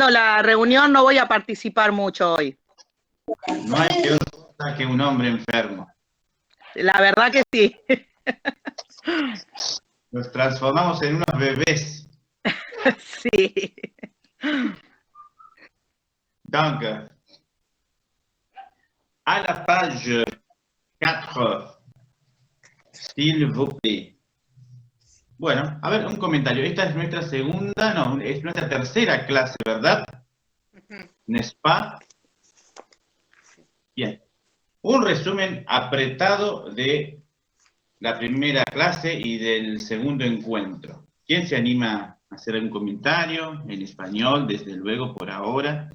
termino la reunión, no voy a participar mucho hoy. No hay peor cosa que un hombre enfermo. La verdad que sí. Nos transformamos en unos bebés. Sí. Danke. À la page 4, s'il vous plaît. Bueno, a ver, un comentario. Esta es nuestra segunda, no, es nuestra tercera clase, ¿verdad? ¿N'est-ce pas? Bien. Un resumen apretado de la primera clase y del segundo encuentro. ¿Quién se anima a hacer algún comentario en español, desde luego, por ahora?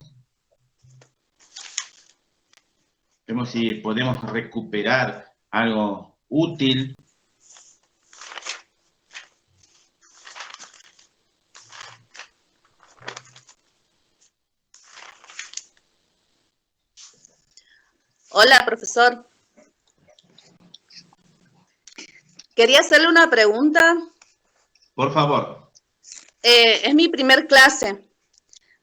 Vemos si podemos recuperar algo útil. Hola, profesor. Quería hacerle una pregunta. Por favor. Es mi primer clase.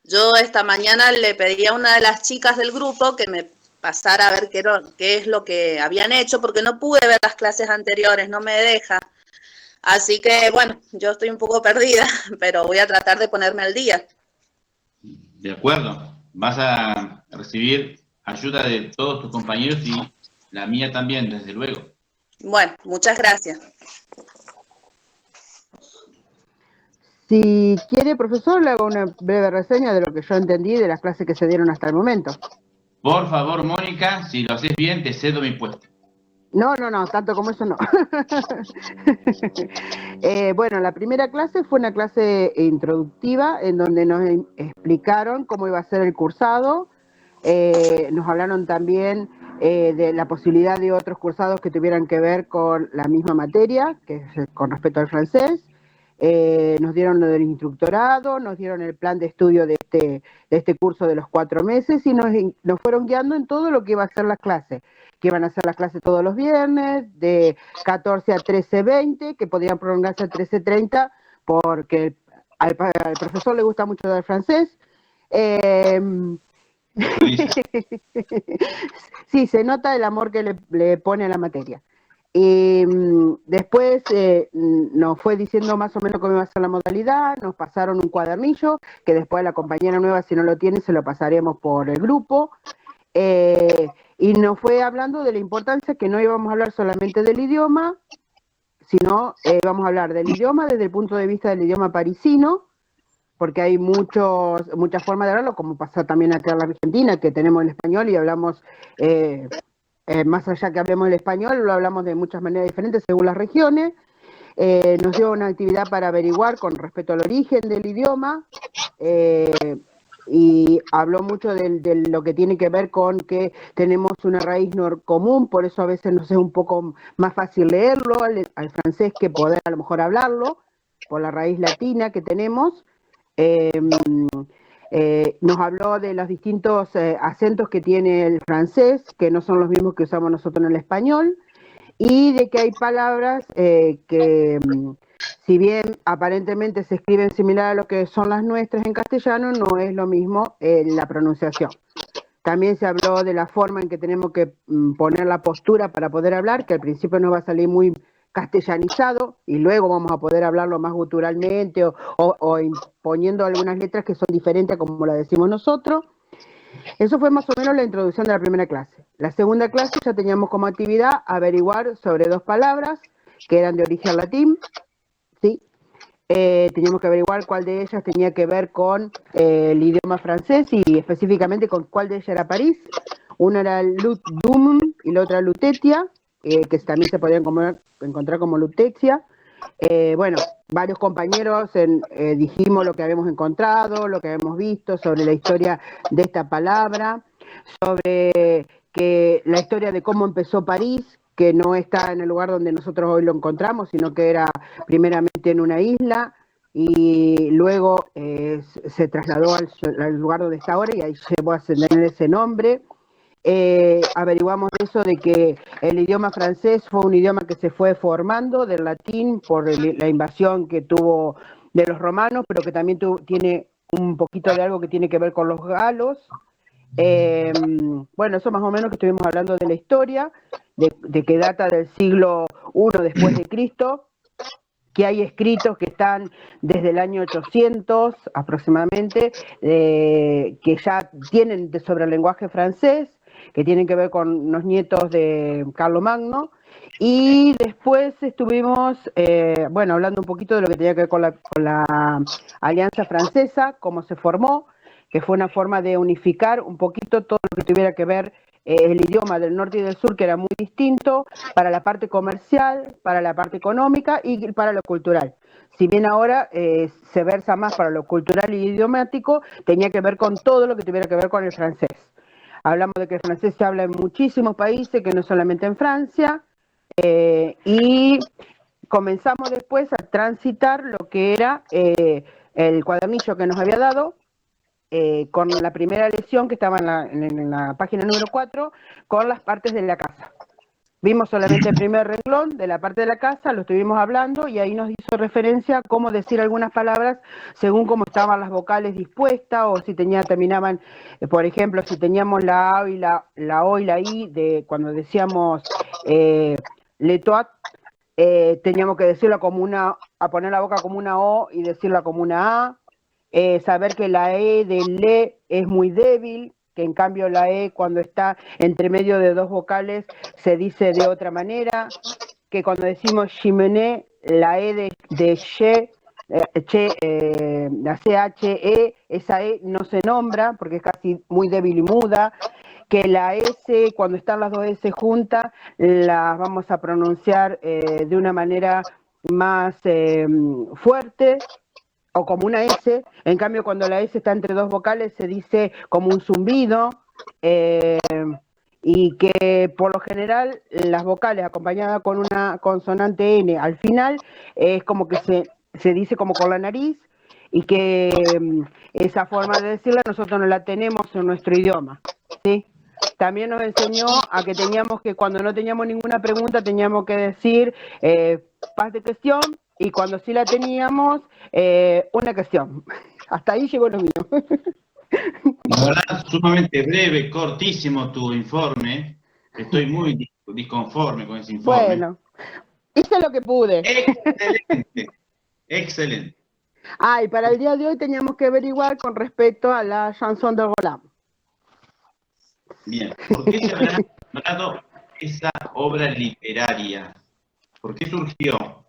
Yo esta mañana le pedí a una de las chicas del grupo que me pasara a ver qué es lo que habían hecho, porque no pude ver las clases anteriores, no me deja. Así que, bueno, yo estoy un poco perdida, pero voy a tratar de ponerme al día. De acuerdo. Vas a recibir ayuda de todos tus compañeros y la mía también, desde luego. Bueno, muchas gracias. Si quiere, profesor, le hago una breve reseña de lo que yo entendí de las clases que se dieron hasta el momento. Por favor, Mónica, si lo haces bien, te cedo mi puesto. No, tanto como eso no. Bueno, la primera clase fue una clase introductiva en donde nos explicaron cómo iba a ser el cursado. Nos hablaron también de la posibilidad de otros cursados que tuvieran que ver con la misma materia, que es con respecto al francés. Nos dieron lo del instructorado, nos dieron el plan de estudio de este curso de los 4 meses y nos fueron guiando en todo lo que iba a ser las clases, que iban a ser las clases todos los viernes, de 14 a 13:20, que podían prolongarse a 13:30, porque al profesor le gusta mucho el francés. Sí, se nota el amor que le pone a la materia. Y después nos fue diciendo más o menos cómo iba a ser la modalidad, nos pasaron un cuadernillo, que después la compañera nueva, si no lo tiene, se lo pasaremos por el grupo. Y nos fue hablando de la importancia que no íbamos a hablar solamente del idioma, sino íbamos a hablar del idioma desde el punto de vista del idioma parisino, porque hay muchas formas de hablarlo, como pasa también acá en la Argentina, que tenemos el español y hablamos... más allá que hablemos el español, lo hablamos de muchas maneras diferentes según las regiones. Nos dio una actividad para averiguar con respecto al origen del idioma y habló mucho de lo que tiene que ver con que tenemos una raíz común, por eso a veces nos es un poco más fácil leerlo al francés que poder a lo mejor hablarlo, por la raíz latina que tenemos. Nos habló de los distintos acentos que tiene el francés, que no son los mismos que usamos nosotros en el español, y de que hay palabras que, si bien aparentemente se escriben similar a lo que son las nuestras en castellano, no es lo mismo la pronunciación. También se habló de la forma en que tenemos que poner la postura para poder hablar, que al principio nos va a salir muy castellanizado y luego vamos a poder hablarlo más guturalmente o imponiendo algunas letras que son diferentes a como la decimos nosotros. Eso fue más o menos la introducción de la primera clase. La segunda clase ya teníamos como actividad averiguar sobre 2 palabras que eran de origen latín, ¿sí? Teníamos que averiguar cuál de ellas tenía que ver con el idioma francés y específicamente con cuál de ellas era París. Una era Lut Dum y la otra Lutetia, que también se podían encontrar como Lutexia. Bueno, varios compañeros dijimos lo que habíamos encontrado, lo que habíamos visto sobre la historia de esta palabra, sobre que la historia de cómo empezó París, que no está en el lugar donde nosotros hoy lo encontramos, sino que era primeramente en una isla y luego se trasladó al lugar donde está ahora y ahí llegó a tener ese nombre. Averiguamos eso de que el idioma francés fue un idioma que se fue formando del latín por la invasión que tuvo de los romanos, pero que también tiene un poquito de algo que tiene que ver con los galos. Bueno, eso más o menos que estuvimos hablando de la historia, de que data del siglo I después de Cristo, que hay escritos que están desde el año 800 aproximadamente, que ya tienen sobre el lenguaje francés, que tienen que ver con los nietos de Carlomagno, y después estuvimos, bueno, hablando un poquito de lo que tenía que ver con la Alianza Francesa, cómo se formó, que fue una forma de unificar un poquito todo lo que tuviera que ver el idioma del norte y del sur, que era muy distinto para la parte comercial, para la parte económica y para lo cultural. Si bien ahora se versa más para lo cultural y idiomático, tenía que ver con todo lo que tuviera que ver con el francés. Hablamos de que el francés se habla en muchísimos países, que no solamente en Francia, y comenzamos después a transitar lo que era el cuadernillo que nos había dado, con la primera lección que estaba en la página número 4, con las partes de la casa. Vimos solamente el primer renglón de la parte de la casa, lo estuvimos hablando y ahí nos hizo referencia a cómo decir algunas palabras según cómo estaban las vocales dispuestas o si terminaban, por ejemplo, si teníamos la A y la O y la I, cuando decíamos le toit, teníamos que decirlo como a poner la boca como una O y decirla como una A. Saber que la E de le es muy débil, que en cambio la E cuando está entre medio de dos vocales se dice de otra manera, que cuando decimos chimené, la E de la CHE, esa E no se nombra porque es casi muy débil y muda, que la S, cuando están las dos S juntas, las vamos a pronunciar de una manera más fuerte, o como una S, en cambio cuando la S está entre dos vocales se dice como un zumbido, y que por lo general las vocales acompañadas con una consonante N al final es como que se dice como con la nariz, y que esa forma de decirla nosotros no la tenemos en nuestro idioma, ¿sí? También nos enseñó a que teníamos que, cuando no teníamos ninguna pregunta, teníamos que decir pas de cuestión, y cuando sí la teníamos, una cuestión. Hasta ahí llegó lo mío. La verdad, sumamente breve, cortísimo tu informe. Estoy muy disconforme con ese informe. Bueno, hice lo que pude. Excelente, excelente. Ah, y para el día de hoy teníamos que averiguar con respecto a la chanson de Roland. Bien, ¿por qué se habrá nombrado esa obra literaria? ¿Por qué surgió?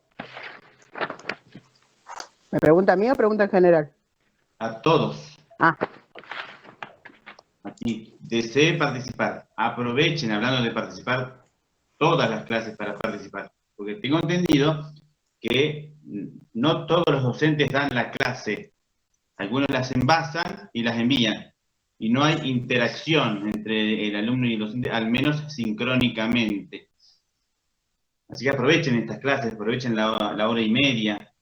¿Me pregunta a mí o pregunta en general? A todos. Ah. Aquí, desee participar. Aprovechen, hablando de participar, todas las clases para participar. Porque tengo entendido que no todos los docentes dan la clase. Algunos las envasan y las envían. Y no hay interacción entre el alumno y el docente, al menos sincrónicamente. Así que aprovechen estas clases, aprovechen la hora y media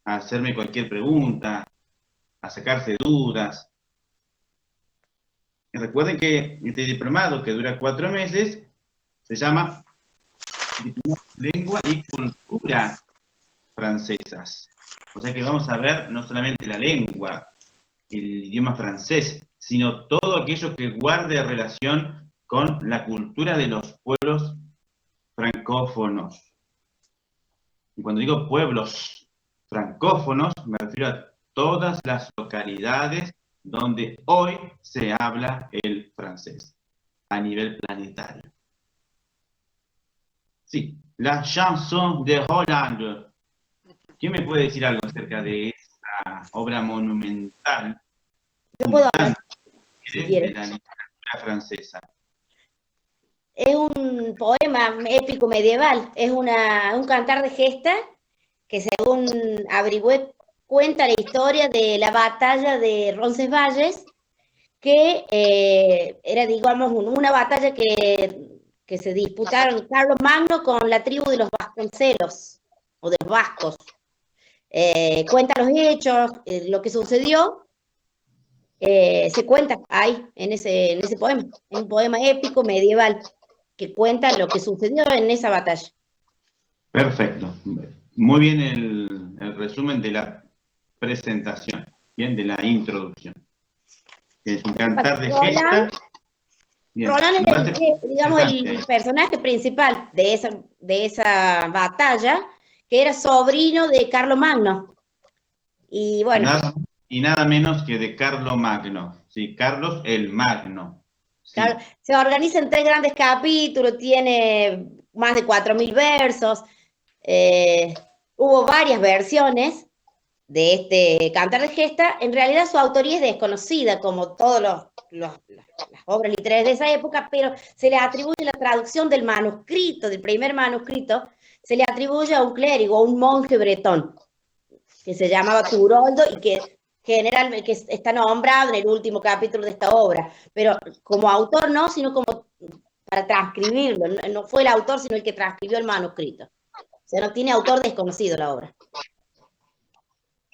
a hacerme cualquier pregunta, a sacarse dudas. Y recuerden que este diplomado, que dura 4 meses, se llama Lengua y Cultura Francesas. O sea que vamos a ver no solamente la lengua, el idioma francés, sino todo aquello que guarde relación con la cultura de los pueblos francófonos. Y cuando digo pueblos francófonos, me refiero a todas las localidades donde hoy se habla el francés, a nivel planetario. Sí, la chanson de Roland. ¿Quién me puede decir algo acerca de esa obra monumental? Yo puedo hablar, si de quieres. la literatura francesa? Es un poema épico medieval, es un cantar de gesta que según averigüé cuenta la historia de la batalla de Roncesvalles, que era, digamos, una batalla que se disputaron Carlomagno con la tribu de los vasconcelos, o de los vascos. Cuenta los hechos, lo que sucedió, se cuenta ahí, en ese poema. Es un poema épico medieval que cuenta lo que sucedió en esa batalla. Perfecto. Muy bien el resumen de la presentación. bien, de la introducción. Es un cantar de Roland, gesta. Bien, Roland me era parece digamos, interesante. el personaje principal de esa batalla, que era sobrino de Carlomagno. Y bueno, Y nada menos que de Carlo Magno. Sí, Carlos el Magno. Sí. claro, se organiza en 3 grandes capítulos, tiene más de 4.000 versos. Hubo varias versiones de este Cantar de Gesta. En realidad su autoría es desconocida, como todas las obras literarias de esa época, pero se le atribuye la traducción del manuscrito, del primer manuscrito, se le atribuye a un clérigo, a un monje bretón, que se llamaba Turoldo y que generalmente está nombrado en el último capítulo de esta obra, pero como autor no, sino como para transcribirlo. No fue el autor, sino el que transcribió el manuscrito. O sea, no tiene autor desconocido la obra.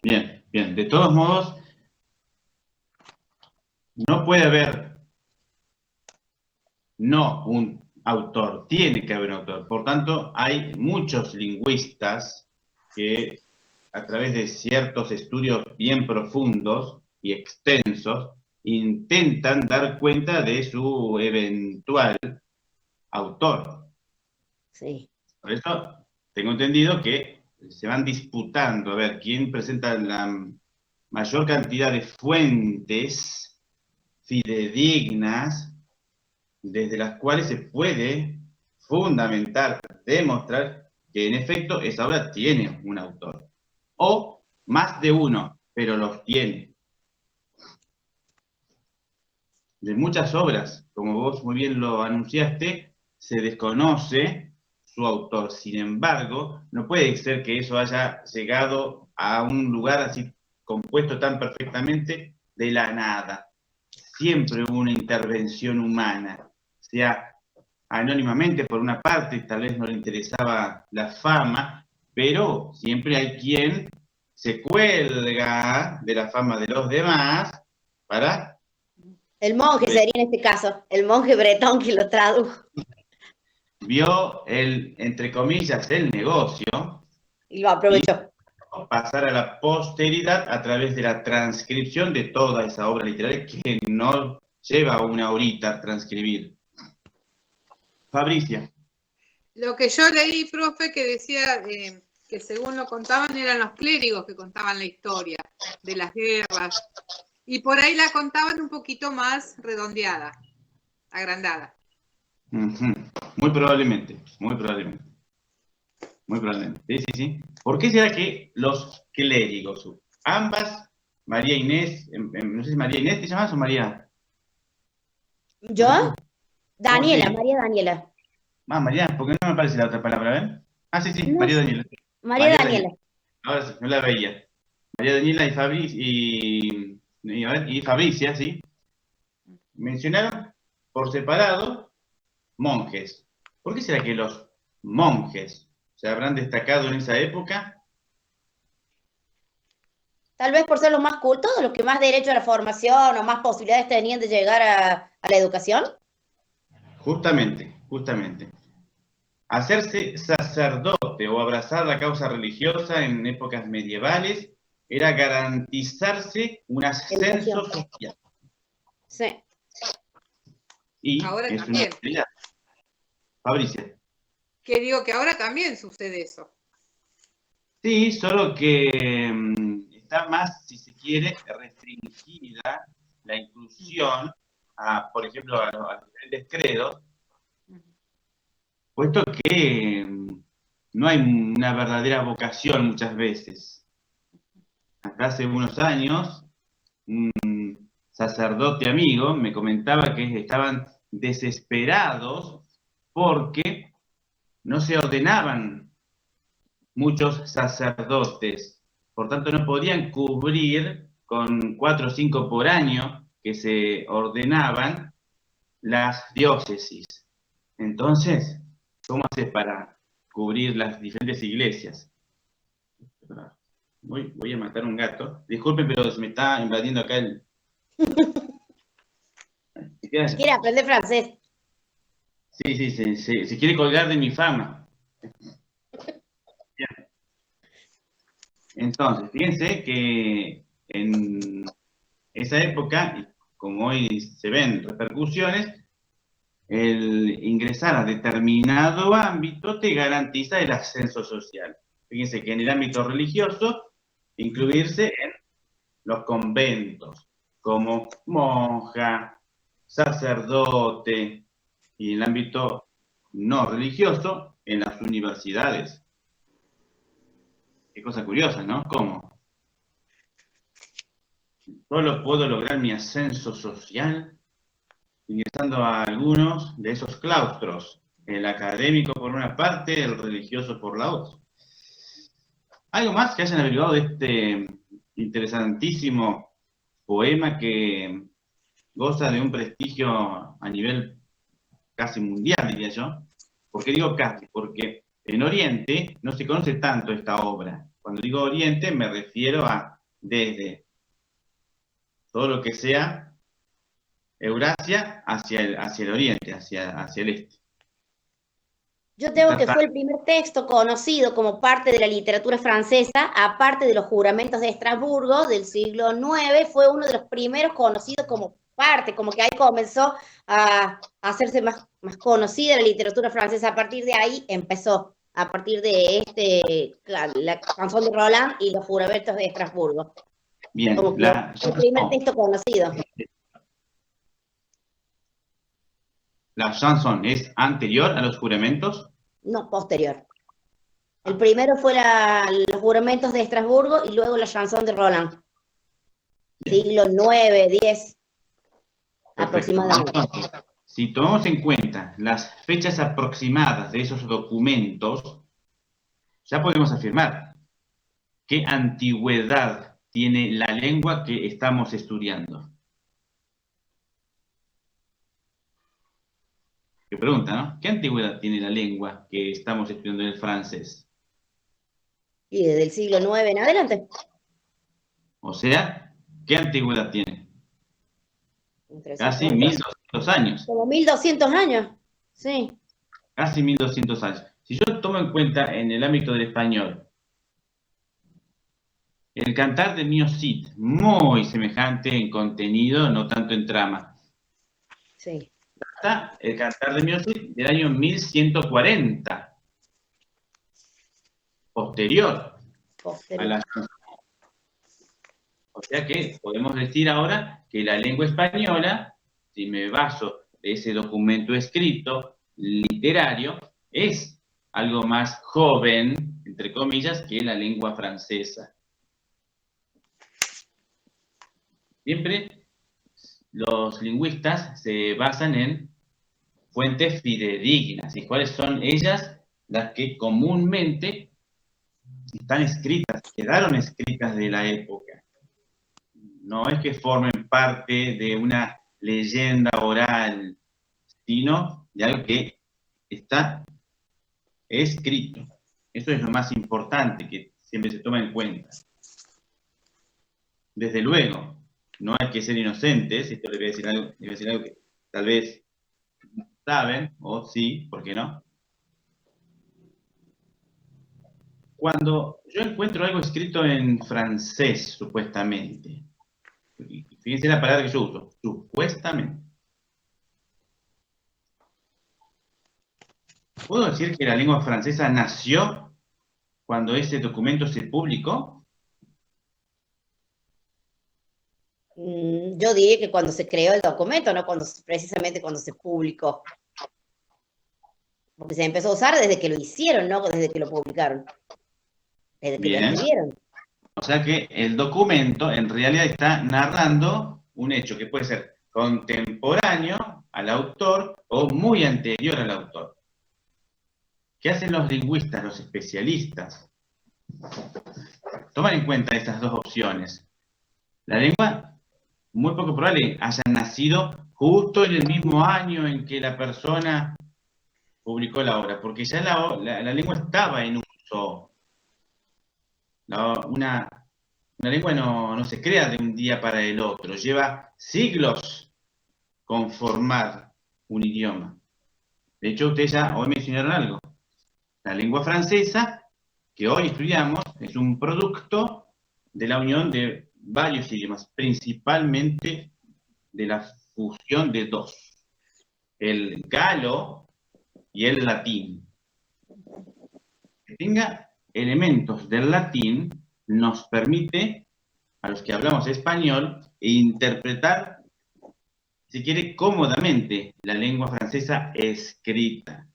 Bien, bien. De todos modos, no puede haber un autor, tiene que haber un autor. Por tanto, hay muchos lingüistas que a través de ciertos estudios bien profundos y extensos intentan dar cuenta de su eventual autor. Sí. Por eso tengo entendido que se van disputando a ver quién presenta la mayor cantidad de fuentes fidedignas desde las cuales se puede fundamentar, demostrar que en efecto esa obra tiene un autor. O más de uno, pero los tiene. De muchas obras, como vos muy bien lo anunciaste, se desconoce su autor. Sin embargo, no puede ser que eso haya llegado a un lugar así compuesto tan perfectamente de la nada. Siempre hubo una intervención humana, sea anónimamente por una parte, tal vez no le interesaba la fama, pero siempre hay quien se cuelga de la fama de los demás para... El monje sería en este caso, el monje bretón que lo tradujo. Vio el, entre comillas, el negocio Y lo aprovechó. y pasar a la posteridad a través de la transcripción de toda esa obra literaria que no lleva una horita a transcribir. Fabricia. Lo que yo leí, profe, que decía que según lo contaban eran los clérigos que contaban la historia de las guerras. Y por ahí la contaban un poquito más redondeada, agrandada. Muy probablemente, muy probablemente. Muy probablemente. Sí, sí, sí. ¿Por qué será que los clérigos, ambas, María Inés, no sé si María Inés te llamas o María? ¿Yo? Daniela, sí. María Daniela. María, porque no me aparece la otra palabra, ¿ven? Ah, sí, sí, No María sé. Daniela. María Daniela. Ahora sí, no la veía. María Daniela y y Fabricia, sí. Mencionaron por separado monjes. ¿Por qué será que los monjes se habrán destacado en esa época? Tal vez por ser los más cultos, los que más derecho a la formación o más posibilidades tenían de llegar a la educación. Justamente, justamente. Hacerse sacerdote o abrazar la causa religiosa en épocas medievales era garantizarse un ascenso social. Sí. Y Ahora es también. una realidad. Fabricia. Que digo que ahora también sucede eso. Sí, solo que está más, si se quiere, restringida la inclusión, por ejemplo, a los diferentes credos, puesto que no hay una verdadera vocación muchas veces. Hasta hace unos años, un sacerdote amigo me comentaba que estaban desesperados porque no se ordenaban muchos sacerdotes, por tanto no podían cubrir con 4 o 5 por año que se ordenaban las diócesis. Entonces, ¿cómo haces para cubrir las diferentes iglesias? Voy a matar un gato. Disculpen, pero se me está invadiendo acá el... Quiere aprender francés. Sí, se quiere colgar de mi fama. Bien. Entonces, fíjense que en esa época, y como hoy se ven repercusiones, el ingresar a determinado ámbito te garantiza el ascenso social. Fíjense que en el ámbito religioso, incluirse en los conventos, como monja, sacerdote, y en el ámbito no religioso, en las universidades. Qué cosa curiosa, ¿no? ¿Cómo? Solo puedo lograr mi ascenso social ingresando a algunos de esos claustros, el académico por una parte, el religioso por la otra. ¿Algo más que hayan averiguado de este interesantísimo poema que goza de un prestigio a nivel casi mundial, diría yo? ¿Por qué digo casi? Porque en Oriente no se conoce tanto esta obra. Cuando digo Oriente me refiero a desde todo lo que sea Eurasia hacia el oriente, hacia el este. Yo tengo que fue el primer texto conocido como parte de la literatura francesa, aparte de los juramentos de Estrasburgo del siglo IX, fue uno de los primeros conocidos como parte, como que ahí comenzó a hacerse más conocida la literatura francesa. A partir de ahí empezó, a partir de la canción de Roland y los juramentos de Estrasburgo. Bien, como que el primer texto conocido. ¿La chanson es anterior a los juramentos? No, posterior. El primero fue los juramentos de Estrasburgo y luego la chanson de Roland. Siglo IX, X, aproximadamente. Entonces, si tomamos en cuenta las fechas aproximadas de esos documentos, ya podemos afirmar qué antigüedad tiene la lengua que estamos estudiando. Qué pregunta, ¿no? ¿Qué antigüedad tiene la lengua que estamos estudiando en el francés? Y desde el siglo IX en adelante. O sea, ¿qué antigüedad tiene? Casi 350. 1200 años. Como 1200 años, sí. Casi 1200 años. Si yo tomo en cuenta en el ámbito del español, el Cantar de Mio Cid, muy semejante en contenido, no tanto en trama. Sí. Está el Cantar de Mio Cid del año 1140. Posterior. A la... O sea que podemos decir ahora que la lengua española, si me baso de ese documento escrito, literario, es algo más joven, entre comillas, que la lengua francesa. Siempre los lingüistas se basan en fuentes fidedignas. ¿Y cuáles son ellas? Las que comúnmente están escritas, quedaron escritas de la época. No es que formen parte de una leyenda oral, sino de algo que está escrito. Eso es lo más importante que siempre se toma en cuenta. Desde luego, no hay que ser inocentes, esto le voy a decir algo que tal vez saben, o sí, ¿por qué no? Cuando yo encuentro algo escrito en francés, supuestamente, fíjense la palabra que yo uso, supuestamente. ¿Puedo decir que la lengua francesa nació cuando ese documento se publicó? Yo diría que cuando se creó el documento, no precisamente cuando se publicó. Porque se empezó a usar desde que lo hicieron, no desde que lo publicaron. Desde que lo escribieron. O sea que el documento en realidad está narrando un hecho que puede ser contemporáneo al autor o muy anterior al autor. ¿Qué hacen los lingüistas, los especialistas? Toman en cuenta estas dos opciones. La lengua, muy poco probable, haya nacido justo en el mismo año en que la persona publicó la obra, porque ya la lengua estaba en uso. Una lengua no se crea de un día para el otro, lleva siglos conformar un idioma. De hecho, ustedes ya hoy mencionaron algo. La lengua francesa, que hoy estudiamos, es un producto de la unión de varios idiomas, principalmente de la fusión de dos, el galo y el latín. Que tenga elementos del latín nos permite, a los que hablamos español, interpretar, si quiere, cómodamente la lengua francesa escrita.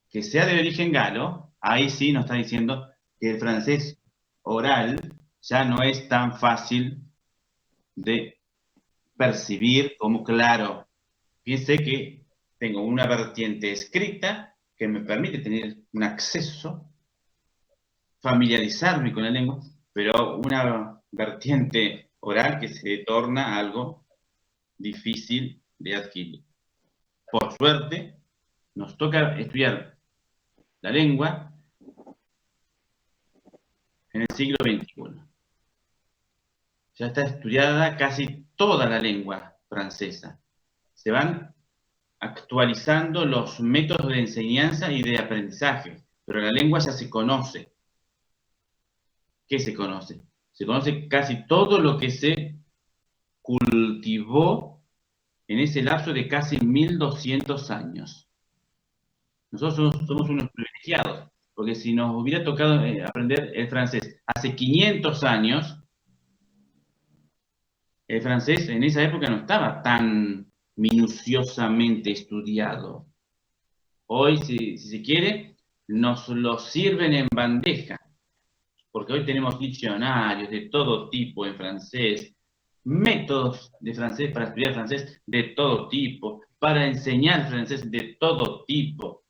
Que sea de origen galo, ahí sí nos está diciendo que el francés oral ya no es tan fácil de percibir como claro. Piense que tengo una vertiente escrita que me permite tener un acceso, familiarizarme con la lengua, pero una vertiente oral que se torna algo difícil de adquirir. Por suerte, nos toca estudiar la lengua en el siglo XXI. Ya está estudiada casi toda la lengua francesa. Se van actualizando los métodos de enseñanza y de aprendizaje, pero la lengua ya se conoce. ¿Qué se conoce? Se conoce casi todo lo que se cultivó en ese lapso de casi 1200 años. Nosotros somos unos privilegiados, porque si nos hubiera tocado aprender el francés hace 500 años, el francés en esa época no estaba tan minuciosamente estudiado. Hoy, si se quiere, nos lo sirven en bandeja, porque hoy tenemos diccionarios de todo tipo en francés, métodos de francés para estudiar francés de todo tipo, para enseñar francés de todo tipo.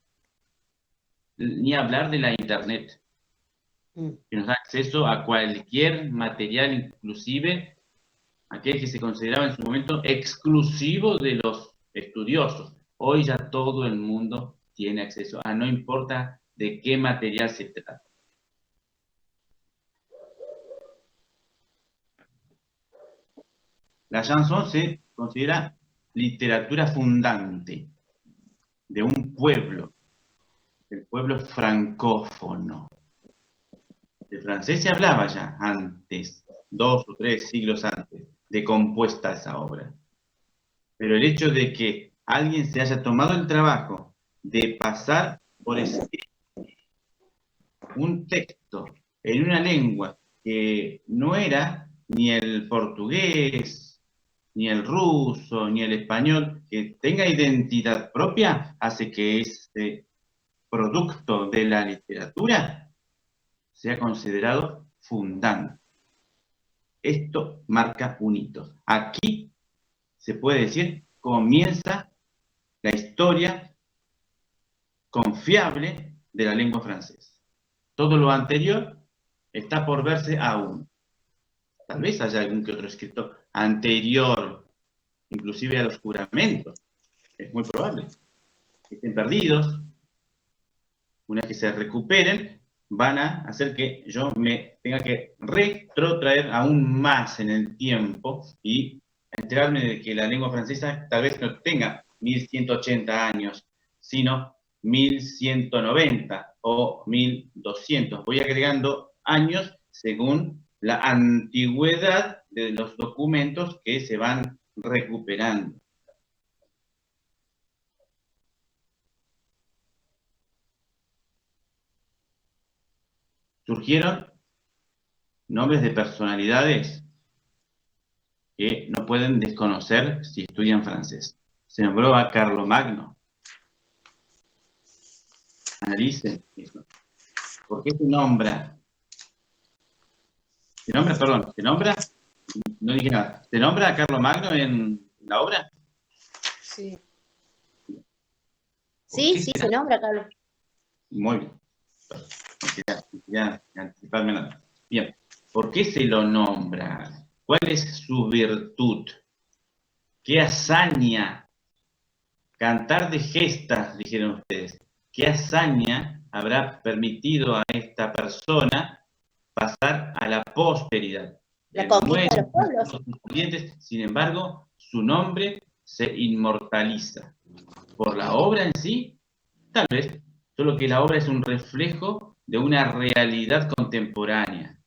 Ni hablar de la internet, que nos da acceso a cualquier material, inclusive aquel que se consideraba en su momento exclusivo de los estudiosos. Hoy ya todo el mundo tiene acceso a, no importa de qué material se trata. La chanson se considera literatura fundante de un pueblo, el pueblo francófono. El francés se hablaba ya antes, 2 o 3 siglos antes de compuesta esa obra. Pero el hecho de que alguien se haya tomado el trabajo de pasar por escrito un texto en una lengua que no era ni el portugués, ni el ruso, ni el español, que tenga identidad propia, hace que este producto de la literatura sea considerado fundante. Esto marca un hito. Aquí se puede decir, comienza la historia confiable de la lengua francesa. Todo lo anterior está por verse aún. Tal vez haya algún que otro escrito anterior, inclusive a los juramentos. Es muy probable que estén perdidos. Una vez que se recuperen, van a hacer que yo me tenga que retrotraer aún más en el tiempo y enterarme de que la lengua francesa tal vez no tenga 1180 años, sino 1190 o 1200. Voy agregando años según la antigüedad de los documentos que se van recuperando. Surgieron nombres de personalidades que no pueden desconocer si estudian francés. Se nombró a Carlomagno. Analicen eso. ¿Por qué se nombra? ¿Se nombra? No dije nada. ¿Se nombra a Carlomagno en la obra? Sí. Sí, se nombra, Carlos. Muy bien. Ya anticiparme nada. Bien. ¿Por qué se lo nombra? ¿Cuál es su virtud? ¿Qué hazaña? Cantar de gestas, dijeron ustedes. ¿Qué hazaña habrá permitido a esta persona pasar a la posteridad? La conquista de los pueblos. Sin embargo, su nombre se inmortaliza. Por la obra en sí, tal vez, solo que la obra es un reflejo de una realidad contemporánea.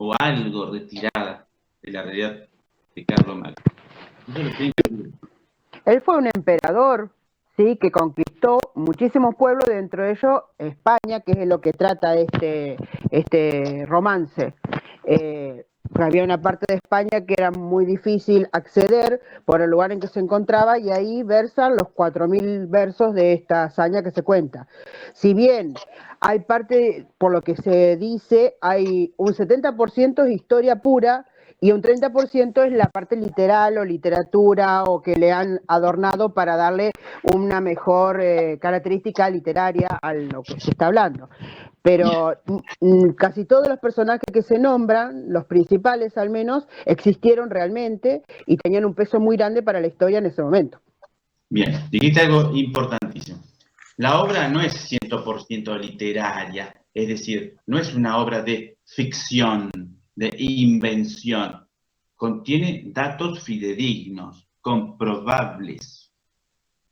o algo retirada de la realidad de Carlomagno. Eso lo tienen que ver. Él fue un emperador, sí, que conquistó muchísimos pueblos, dentro de ellos España, que es lo que trata este romance. Había una parte de España que era muy difícil acceder por el lugar en que se encontraba, y ahí versan los 4000 versos de esta hazaña que se cuenta. Si bien hay parte, por lo que se dice, hay un 70% es historia pura, y un 30% es la parte literal o literatura, o que le han adornado para darle una mejor característica literaria a lo que se está hablando. Pero casi todos los personajes que se nombran, los principales al menos, existieron realmente y tenían un peso muy grande para la historia en ese momento. Bien, dijiste algo importantísimo. La obra no es 100% literaria, es decir, no es una obra de ficción, de invención. Contiene datos fidedignos, comprobables,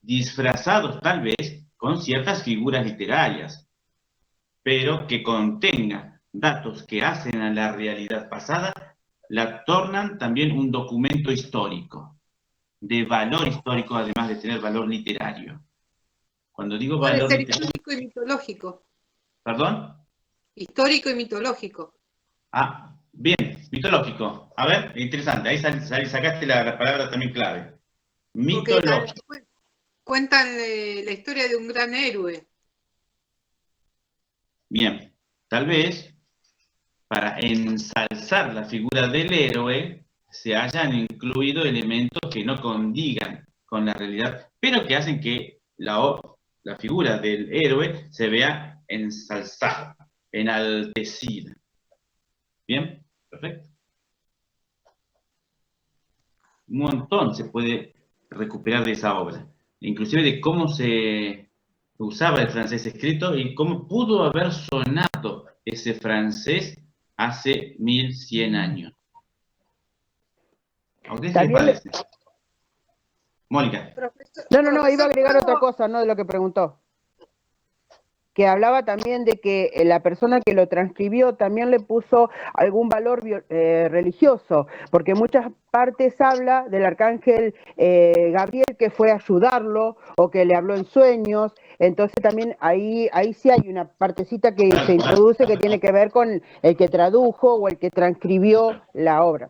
disfrazados tal vez con ciertas figuras literarias, pero que contenga datos que hacen a la realidad pasada, la tornan también un documento histórico, de valor histórico, además de tener valor literario. Cuando digo Puede valor ser literario... histórico y mitológico. ¿Perdón? Histórico y mitológico. Ah, bien, mitológico. A ver, interesante, ahí sacaste la palabra también clave. Porque Mitológico. cuentan la historia de un gran héroe. Bien, tal vez para ensalzar la figura del héroe se hayan incluido elementos que no condigan con la realidad, pero que hacen que la figura del héroe se vea ensalzada, enaltecida. Bien, perfecto. Un montón se puede recuperar de esa obra, inclusive de cómo se usaba el francés escrito y cómo pudo haber sonado ese francés hace 1100 años. ¿A ustedes qué les También parece? Mónica. No, iba a agregar otra cosa, ¿no? De lo que preguntó. Que hablaba también de que la persona que lo transcribió también le puso algún valor religioso, porque en muchas partes habla del arcángel Gabriel, que fue a ayudarlo o que le habló en sueños. Entonces también ahí sí hay una partecita que se introduce que tiene que ver con el que tradujo o el que transcribió la obra.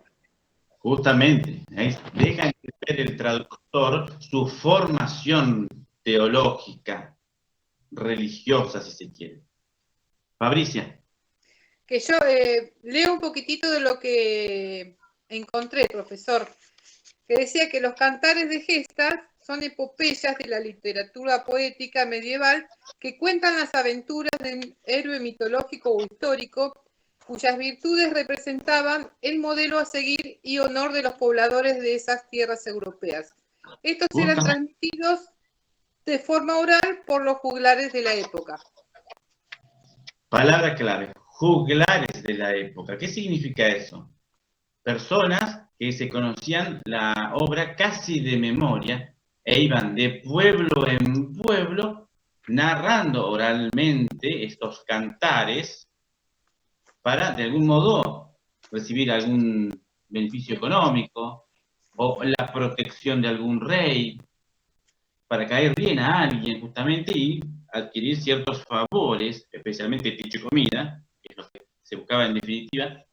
Justamente, deja de ser el traductor su formación teológica, religiosa, si se quiere. Fabricia. Que yo leo un poquitito de lo que encontré, profesor, que decía que los cantares de gestas son epopeyas de la literatura poética medieval que cuentan las aventuras de un héroe mitológico o histórico cuyas virtudes representaban el modelo a seguir y honor de los pobladores de esas tierras europeas. Estos eran transmitidos de forma oral por los juglares de la época. Palabra clave, juglares de la época. ¿Qué significa eso? Personas que se conocían la obra casi de memoria e iban de pueblo en pueblo narrando oralmente estos cantares para, de algún modo, recibir algún beneficio económico o la protección de algún rey, para caer bien a alguien justamente y adquirir ciertos favores, especialmente dicho comida, que es lo que se buscaba en definitiva,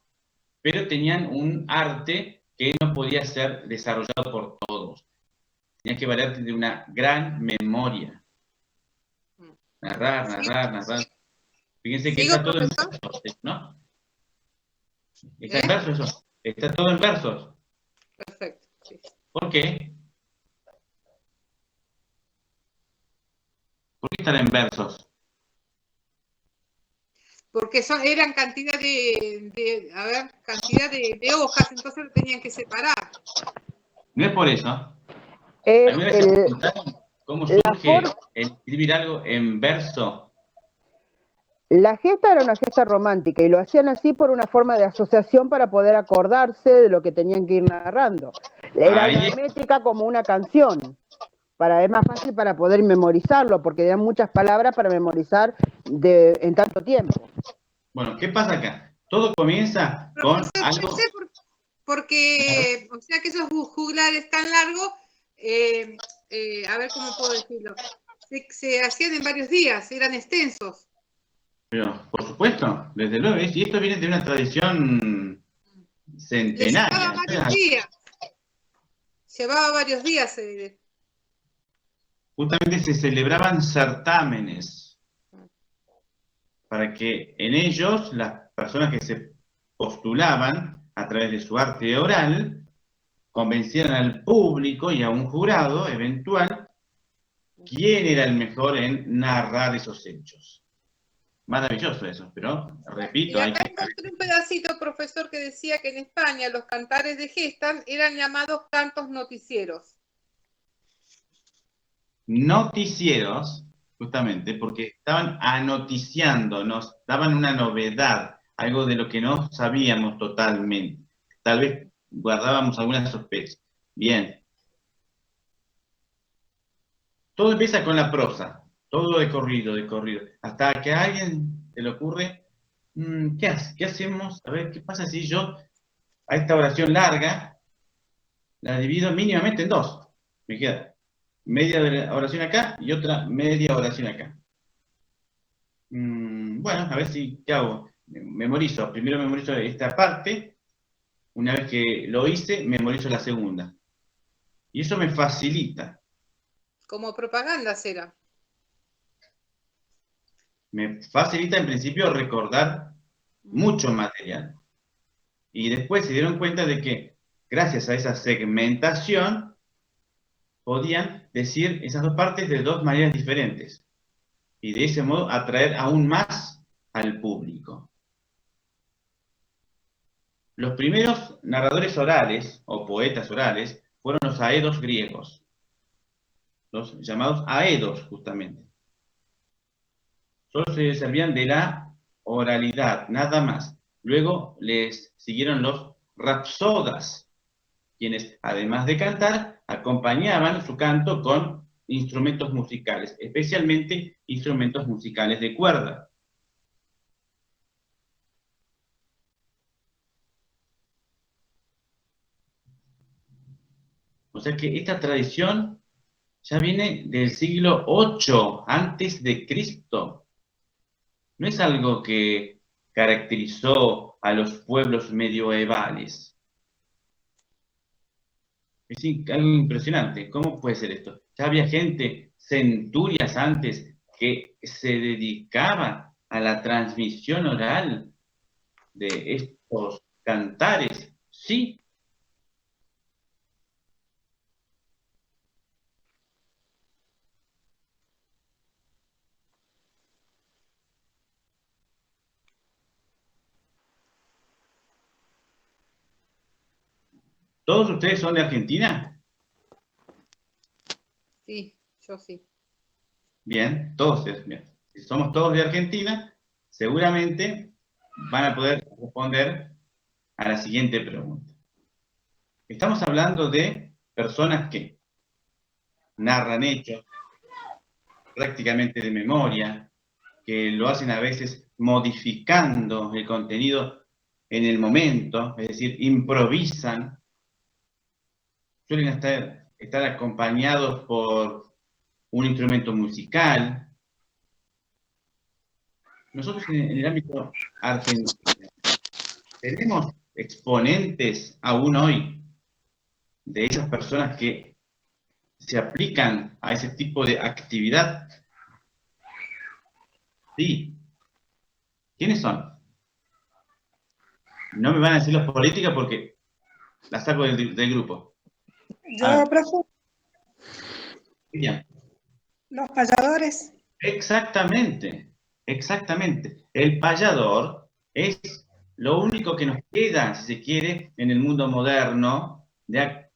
pero tenían un arte que no podía ser desarrollado por todos. Tenían que valerte de una gran memoria. Narrar. Fíjense que está todo en versos, ¿no? Está en versos eso. Está todo en versos. Perfecto. Sí. ¿Por qué? ¿Por qué están en versos? Porque eran cantidad cantidad de hojas, entonces lo tenían que separar. No es por eso. ¿Alguna vez se preguntaron cómo surge el escribir algo en verso? La gesta era una gesta romántica y lo hacían así por una forma de asociación para poder acordarse de lo que tenían que ir narrando. Era una métrica como una canción. Es más fácil para poder memorizarlo, porque eran muchas palabras para memorizar en tanto tiempo. Bueno, ¿qué pasa acá? Todo comienza con Profesor, algo... yo sé porque, o sea que esos juglares tan largos, a ver cómo puedo decirlo, se hacían en varios días, eran extensos. Pero, por supuesto, desde luego, y esto viene de una tradición Le llevaba centenaria. varios días. Llevaba varios días. Justamente se celebraban certámenes para que en ellos las personas que se postulaban a través de su arte oral convencieran al público y a un jurado eventual quién era el mejor en narrar esos hechos. Maravilloso eso, pero Y repito, hay acá que... encontré un pedacito, profesor, que decía que en España los cantares de gesta eran llamados cantos noticieros. Noticieros, justamente, porque estaban anoticiando, nos daban una novedad, algo de lo que no sabíamos totalmente. Tal vez guardábamos alguna sospecha. Bien. Todo empieza con la prosa, todo de corrido, hasta que a alguien se le ocurre, ¿qué hacemos? A ver, ¿qué pasa si yo a esta oración larga la divido mínimamente en dos? Me queda media oración acá y otra media oración acá. Bueno, a ver si, ¿qué hago? Memorizo, primero memorizo esta parte, una vez que lo hice, memorizo la segunda. Y eso me facilita. Como propaganda será. Me facilita en principio recordar mucho material. Y después se dieron cuenta de que gracias a esa segmentación podían decir esas dos partes de dos maneras diferentes. Y de ese modo atraer aún más al público. Los primeros narradores orales o poetas orales fueron los aedos griegos. Los llamados aedos, justamente. Solo se servían de la oralidad, nada más. Luego les siguieron los rapsodas, quienes, además de cantar, acompañaban su canto con instrumentos musicales, especialmente instrumentos musicales de cuerda. O sea que esta tradición ya viene del siglo VIII antes de Cristo. No es algo que caracterizó a los pueblos medievales. Es algo impresionante. ¿Cómo puede ser esto? Ya había gente, centurias antes, que se dedicaba a la transmisión oral de estos cantares. Sí. ¿Todos ustedes son de Argentina? Sí, yo sí. Bien, todos, bien. Si somos todos de Argentina, seguramente van a poder responder a la siguiente pregunta. Estamos hablando de personas que narran hechos prácticamente de memoria, que lo hacen a veces modificando el contenido en el momento, es decir, improvisan, suelen estar acompañados por un instrumento musical. Nosotros en el ámbito argentino tenemos exponentes aún hoy de esas personas que se aplican a ese tipo de actividad. Sí. ¿Quiénes son? No me van a decir las políticas porque las saco del grupo. Yo, profe, Bien. los payadores. Exactamente, exactamente. El payador es lo único que nos queda, si se quiere, en el mundo moderno, de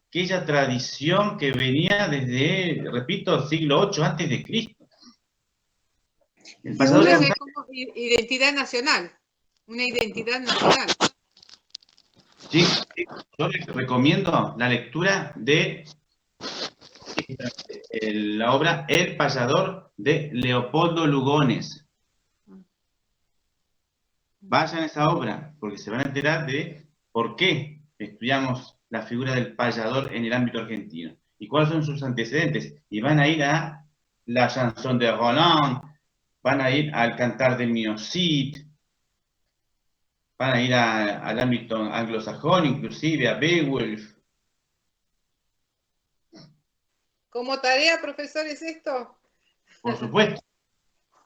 aquella tradición que venía desde, repito, siglo VIII antes de Cristo. El payador Entonces era es como identidad nacional. Una identidad nacional. Sí, yo les recomiendo la lectura de la obra El payador de Leopoldo Lugones. Vayan a esa obra, porque se van a enterar de por qué estudiamos la figura del payador en el ámbito argentino y cuáles son sus antecedentes. Y van a ir a la chanson de Roland, van a ir al cantar del Miocid, van a ir al ámbito anglosajón, inclusive a Beowulf. ¿Como tarea, profesor, es esto? Por supuesto.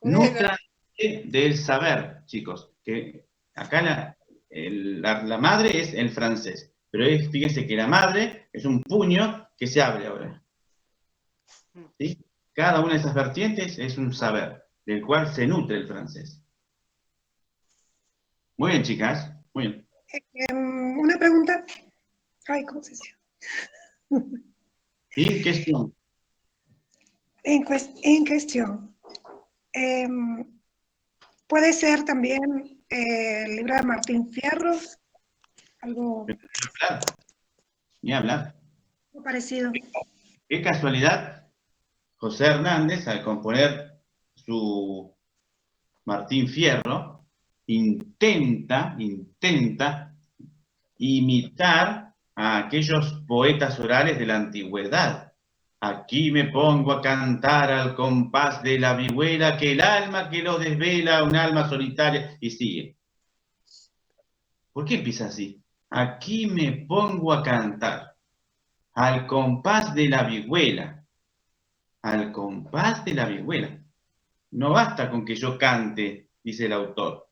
Bueno. Nútranse del saber, chicos. Que acá la madre es el francés. Pero fíjense que la madre es un puño que se abre ahora. ¿Sí? Cada una de esas vertientes es un saber, del cual se nutre el francés. Muy bien, chicas. Muy bien. Una pregunta. Ay, ¿cómo se dice? ¿Y qué son? En cuestión. Puede ser también el libro de Martín Fierro, algo Ni hablar. parecido. Qué casualidad, José Hernández, al componer su Martín Fierro, intenta imitar a aquellos poetas orales de la antigüedad. Aquí me pongo a cantar al compás de la vihuela, que el alma que lo desvela, un alma solitaria, y sigue. ¿Por qué empieza así? Aquí me pongo a cantar al compás de la vihuela, al compás de la vihuela. No basta con que yo cante, dice el autor.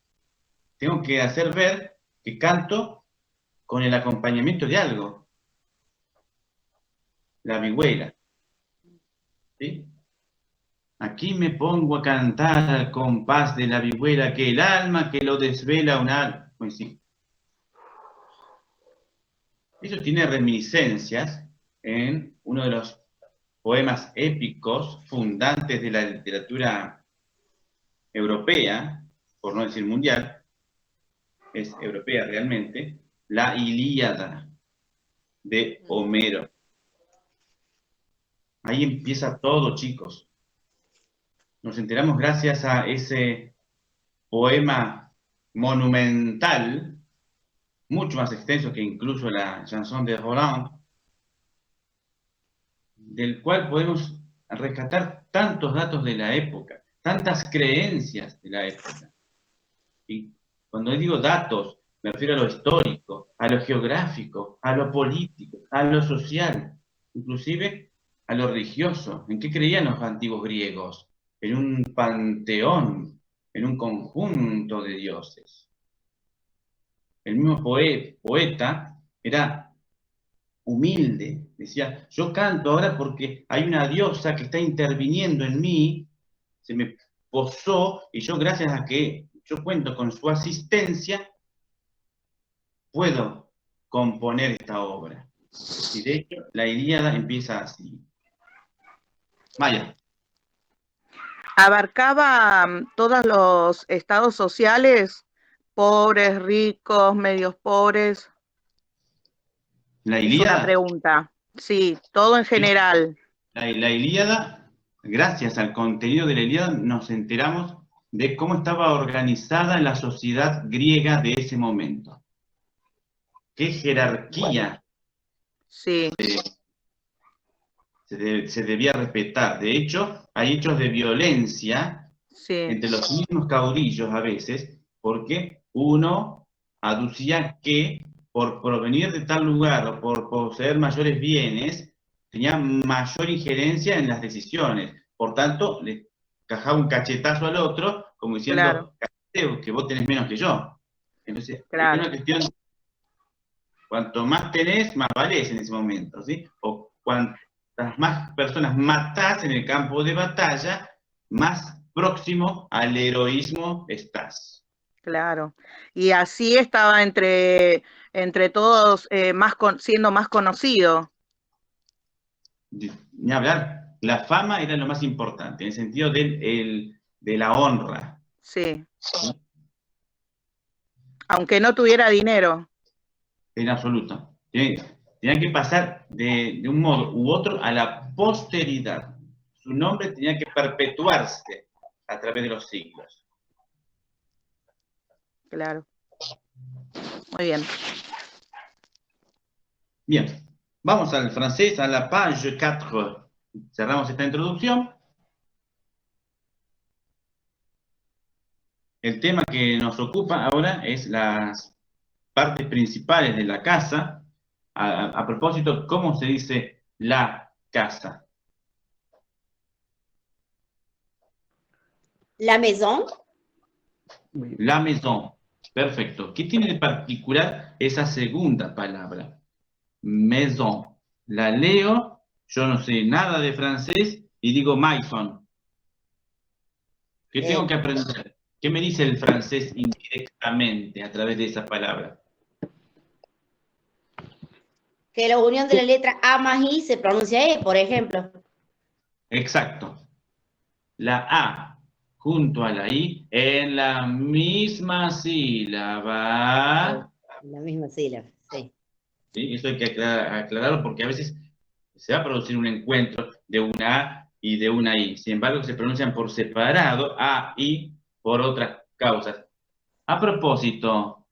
Tengo que hacer ver que canto con el acompañamiento de algo. La vihuela. ¿Sí? Aquí me pongo a cantar al compás de la vihuela, que el alma que lo desvela un alma. Pues sí. Eso tiene reminiscencias en uno de los poemas épicos fundantes de la literatura europea, por no decir mundial, es europea realmente, la Ilíada de Homero. Ahí empieza todo, chicos. Nos enteramos gracias a ese poema monumental, mucho más extenso que incluso la chanson de Roland, del cual podemos rescatar tantos datos de la época, tantas creencias de la época. Y cuando digo datos, me refiero a lo histórico, a lo geográfico, a lo político, a lo social, inclusive a lo religioso. ¿En qué creían los antiguos griegos? En un panteón, en un conjunto de dioses. El mismo poeta era humilde, decía, yo canto ahora porque hay una diosa que está interviniendo en mí, se me posó, y yo gracias a que yo cuento con su asistencia, puedo componer esta obra. Y de hecho, la Ilíada empieza así. Vaya. Abarcaba todos los estados sociales, pobres, ricos, medios pobres. La Es una Ilíada, pregunta. Sí, todo en general. la Ilíada, gracias al contenido de la Ilíada, nos enteramos de cómo estaba organizada la sociedad griega de ese momento. ¿Qué jerarquía Sí, se debía respetar? De hecho, hay hechos de violencia sí, entre los mismos caudillos a veces, porque uno aducía que por provenir de tal lugar o por poseer mayores bienes, tenía mayor injerencia en las decisiones. Por tanto, le cajaba un cachetazo al otro, como claro, diciendo, que vos tenés menos que yo. Entonces, es claro. una cuestión, cuanto más tenés, más valés en ese momento, ¿sí? O cuantas más personas matás en el campo de batalla, más próximo al heroísmo estás. Claro. Y así estaba entre todos siendo más conocido. Ni hablar, la fama era lo más importante, en el sentido de la honra. Sí. Aunque no tuviera dinero. En absoluto. Tenía que pasar de un modo u otro a la posteridad. Su nombre tenía que perpetuarse a través de los siglos. Claro. Muy bien. Bien, vamos al francés, a la page 4. Cerramos esta introducción. El tema que nos ocupa ahora es las partes principales de la casa. A propósito, ¿cómo se dice la casa? La maison. La maison. Perfecto. ¿Qué tiene de particular esa segunda palabra? Maison. La leo, yo no sé nada de francés y digo maison. ¿Qué tengo que aprender? ¿Qué me dice el francés indirectamente a través de esa palabra? Que la unión de la letra A más I se pronuncia E, por ejemplo. Exacto. La A junto a la I en la misma sílaba. La misma sílaba, sí. ¿Sí? Eso hay que aclararlo porque a veces se va a producir un encuentro de una A y de una I. Sin embargo, se pronuncian por separado, A, I, por otras causas. A propósito,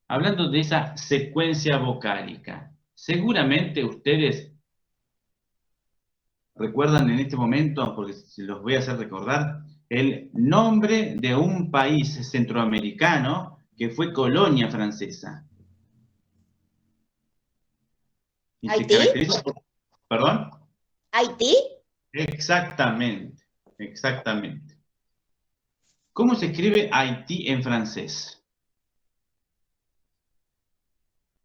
hablando de esa secuencia vocálica, seguramente ustedes recuerdan en este momento, porque se los voy a hacer recordar, el nombre de un país centroamericano que fue colonia francesa. Y se ¿Haití? caracteriza por... ¿Perdón? ¿Haití? Exactamente, exactamente. ¿Cómo se escribe Haití en francés?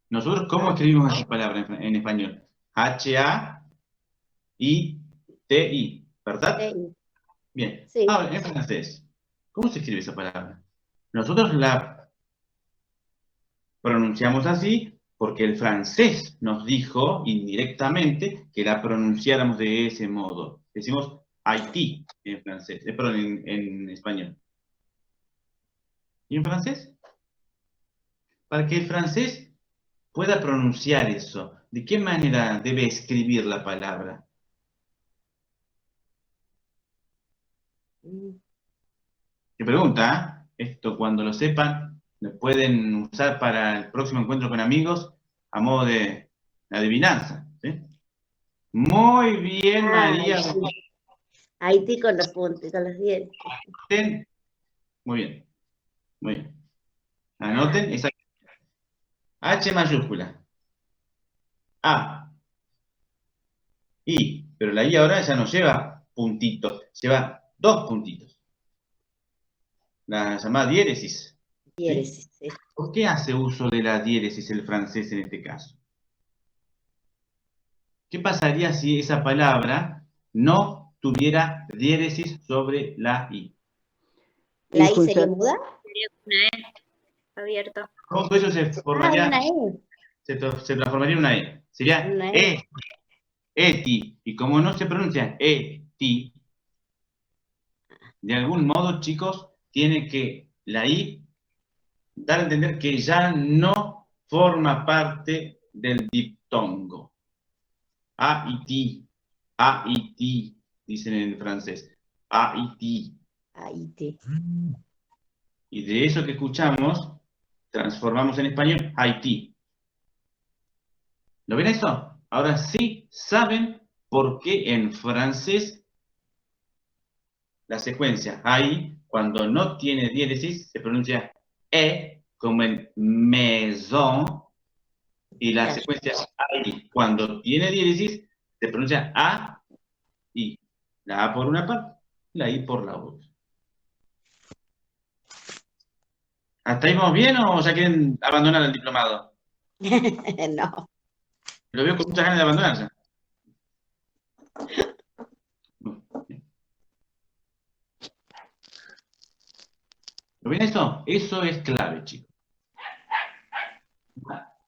Nosotros, ¿cómo escribimos esa palabra en español? H-A-I-T-I, ¿verdad? Bien. Sí. Ahora, en francés, ¿cómo se escribe esa palabra? Nosotros la pronunciamos así porque el francés nos dijo indirectamente que la pronunciáramos de ese modo. Decimos Haití en francés, perdón, en español. ¿Y en francés? Para que el francés pueda pronunciar eso, ¿de qué manera debe escribir la palabra? ¿Qué pregunta? Esto cuando lo sepan, lo pueden usar para el próximo encuentro con amigos a modo de adivinanza. ¿Sí? Muy bien, María. Haití con los puntos, con los dientes. Muy bien, muy bien. Anoten esa H mayúscula. A. I. Pero la I ahora ya no lleva puntitos, lleva dos puntitos. La llamada diéresis. Diéresis, sí. ¿Por qué hace uso de la diéresis el francés en este caso? ¿Qué pasaría si esa palabra no tuviera diéresis sobre la I? ¿La I sería muda? Sería una E abierta. Todo eso se formaría, una E. se transformaría en una E. Sería Una E. eti. Y como no se pronuncia eti, de algún modo, chicos, tiene que la I dar a entender que ya no forma parte del diptongo. A-I-T, dicen en francés. A-I-T. Haití. Y de eso que escuchamos, transformamos en español Haití. ¿Lo ven eso? Ahora sí saben por qué en francés la secuencia ahí, cuando no tiene diéresis, se pronuncia E como en maison, y la secuencia ahí, cuando tiene diéresis, se pronuncia A, I. La A por una parte, la I por la otra. ¿Hasta ahí vamos bien o ya quieren abandonar el diplomado? No. Lo veo con muchas ganas de abandonar ya. ¿Lo ven eso? Eso es clave, chicos.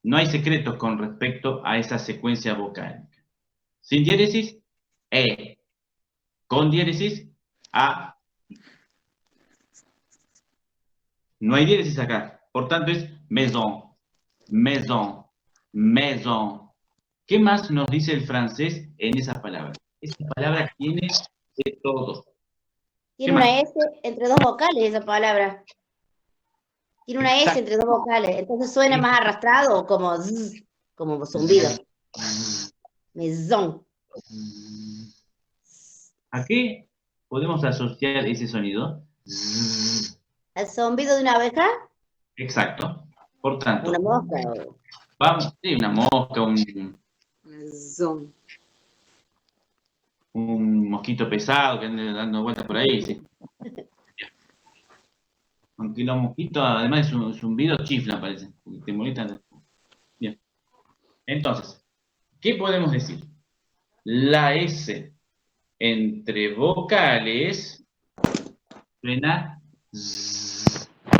No hay secretos con respecto a esa secuencia vocálica. Sin diéresis, E. Con diéresis, A. No hay diéresis acá. Por tanto, es maison, maison, maison. ¿Qué más nos dice el francés en esa palabra? Esa palabra tiene de todo. Tiene una S entre dos vocales esa palabra. Tiene una S Exacto. entre dos vocales, entonces suena más arrastrado, como zzz, como zumbido. Maison. ¿A qué podemos asociar ese sonido? ¿El zumbido de una abeja? Exacto. Por tanto, Una mosca. vamos, sí, una mosca, Son. un mosquito pesado que ande dando vueltas por ahí, sí. Aunque los mosquitos, además de su zumbido, chiflan, parece, porque te molestan. Bien. Entonces, ¿qué podemos decir? La S entre vocales suena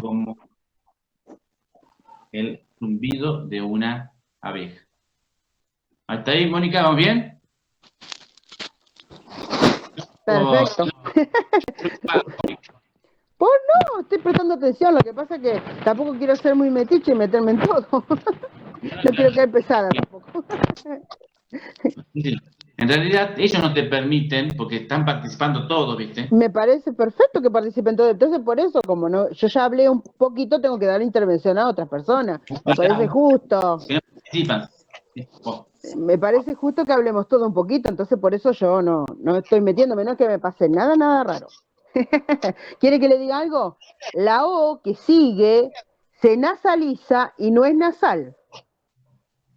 como el zumbido de una abeja. ¿Hasta ahí, Mónica? ¿Vamos bien? Perfecto. Pues no, estoy prestando atención, lo que pasa es que tampoco quiero ser muy metiche y meterme en todo. No quiero caer pesada tampoco. Sí. En realidad, ellos no te permiten, porque están participando todos, ¿viste? Me parece perfecto que participen todos. Entonces, por eso, como no, yo ya hablé un poquito, tengo que dar intervención a otras personas. Me parece justo. Que no participan. Sí. Oh. Me parece justo que hablemos todo un poquito, entonces por eso yo no estoy metiéndome, no es que me pase nada raro. ¿Quiere que le diga algo? La O que sigue se nasaliza y no es nasal,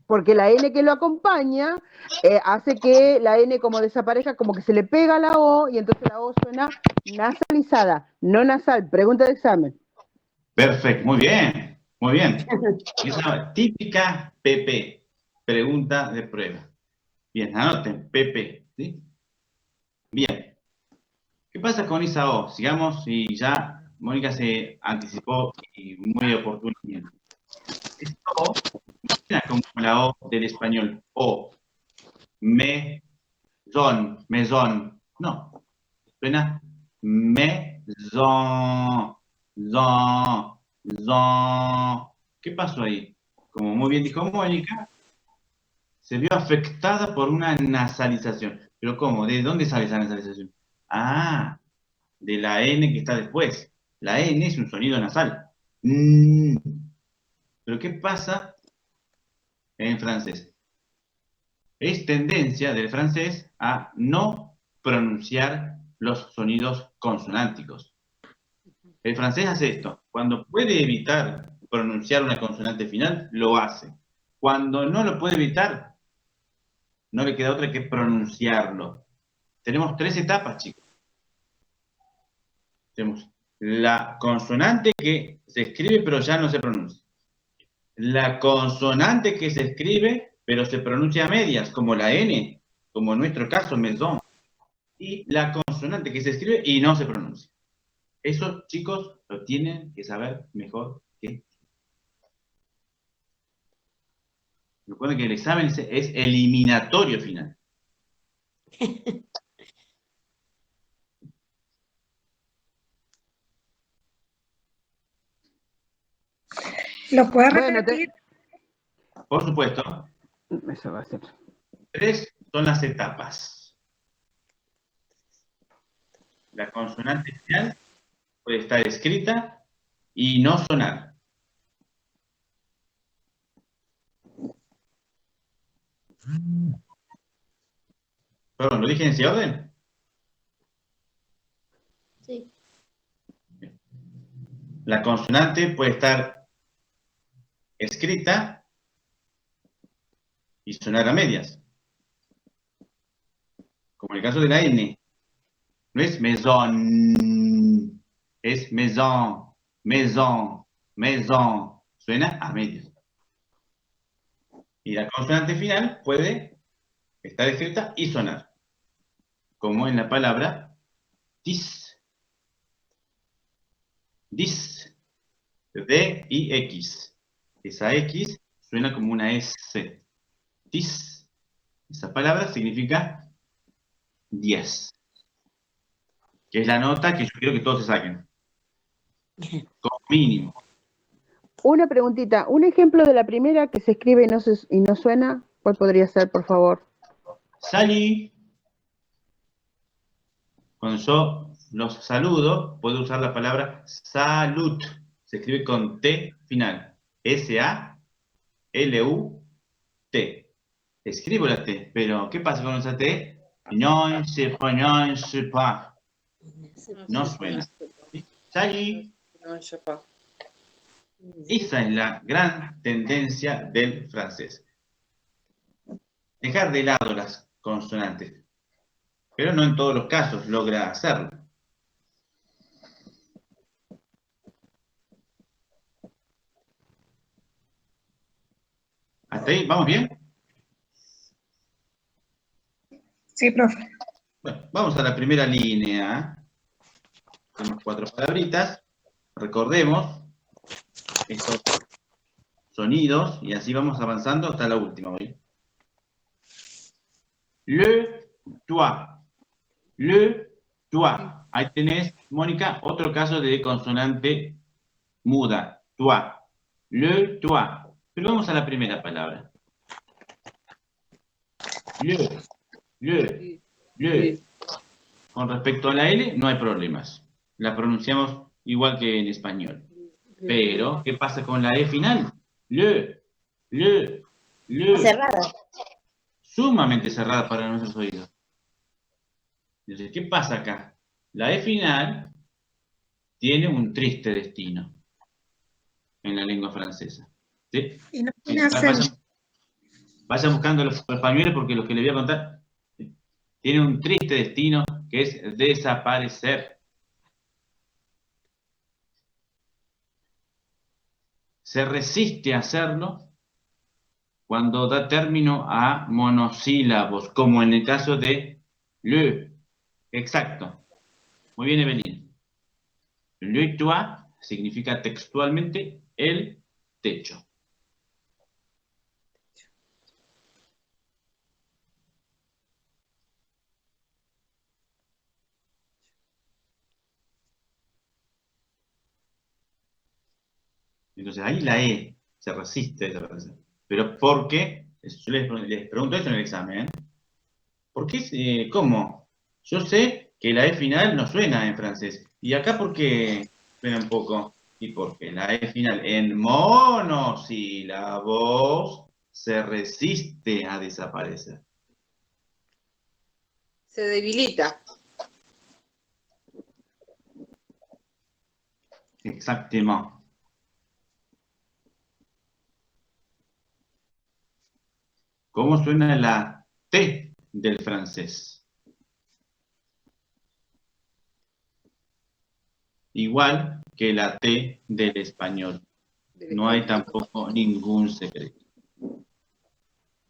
porque la N que lo acompaña hace que la N como desaparezca, como que se le pega a la O y entonces la O suena nasalizada, no nasal. Pregunta de examen. Perfecto, muy bien, muy bien. Es una típica PP, pregunta de prueba. Bien, anoten, PP, ¿sí? Bien. ¿Qué pasa con esa O? Sigamos y ya Mónica se anticipó y muy oportunamente. Esta O no suena como la O del español. O, mesón. No, suena maison, zon. ¿Qué pasó ahí? Como muy bien dijo Mónica, se vio afectada por una nasalización. ¿Pero cómo? ¿De dónde sale esa nasalización? Ah, de la N que está después. La N es un sonido nasal. ¿Pero qué pasa en francés? Es tendencia del francés a no pronunciar los sonidos consonánticos. El francés hace esto. Cuando puede evitar pronunciar una consonante final, lo hace. Cuando no lo puede evitar, no le queda otra que pronunciarlo. Tenemos 3 etapas, chicos. Tenemos la consonante que se escribe pero ya no se pronuncia. La consonante que se escribe pero se pronuncia a medias, como la N, como en nuestro caso, maison. Y la consonante que se escribe y no se pronuncia. Eso, chicos, lo tienen que saber mejor que yo. Recuerden que el examen es eliminatorio final. ¿Lo puedes Bueno, repetir? Por supuesto, eso va a ser. 3 son las etapas. La consonante final puede estar escrita y no sonar. Perdón, ¿lo dije en ese orden? Sí. La consonante puede estar escrita y sonar a medias. Como en el caso de la N. No es maison, es maison, maison. Suena a medias. Y la consonante final puede estar escrita y sonar. Como en la palabra dis. Dis. D y X. Esa X suena como una S. Dis. Esa palabra significa 10. Que es la nota que yo quiero que todos se saquen. Como mínimo. Una preguntita, un ejemplo de la primera que se escribe y no suena, ¿cuál podría ser, por favor? Salí. Cuando yo los saludo, puedo usar la palabra salud. se escribe con T final. S-A-L-U-T. Escribo la T, pero ¿qué pasa con esa T? No se pronuncia pas. No suena. Salut. No, yo pa. Esa es la gran tendencia del francés. Dejar de lado las consonantes. Pero no en todos los casos logra hacerlo. ¿Hasta ahí? ¿Vamos bien? Sí, profe. Bueno, vamos a la primera línea. Tenemos 4 palabritas. Recordemos estos sonidos y así vamos avanzando hasta la última hoy. Le, toi. Le, toi. Ahí tenés, Mónica, otro caso de consonante muda. Toi. Le, toi. Pero vamos a la primera palabra. Le. Con respecto a la L, no hay problemas. La pronunciamos igual que en español. Pero, ¿qué pasa con la E final? Le. Cerrada. Sumamente cerrada para nuestros oídos. Entonces, ¿qué pasa acá? La E final tiene un triste destino en la lengua francesa. ¿Sí? Y no tiene acento. Vayan buscando los españoles porque lo que les voy a contar tiene un triste destino que es desaparecer. Se resiste a hacerlo cuando da término a monosílabos, como en el caso de le. Exacto. Muy bien, Evelyn. Le toit significa textualmente el techo. Entonces ahí la E se resiste a desaparecer. Pero ¿por qué? Yo les pregunto eso en el examen. ¿Por qué? ¿Cómo? Yo sé que la E final no suena en francés. ¿Y acá por qué suena un poco? Y porque la E final en monosílabos se resiste a desaparecer. Se debilita. Exactamente. ¿Cómo suena la T del francés? Igual que la T del español. No hay tampoco ningún secreto.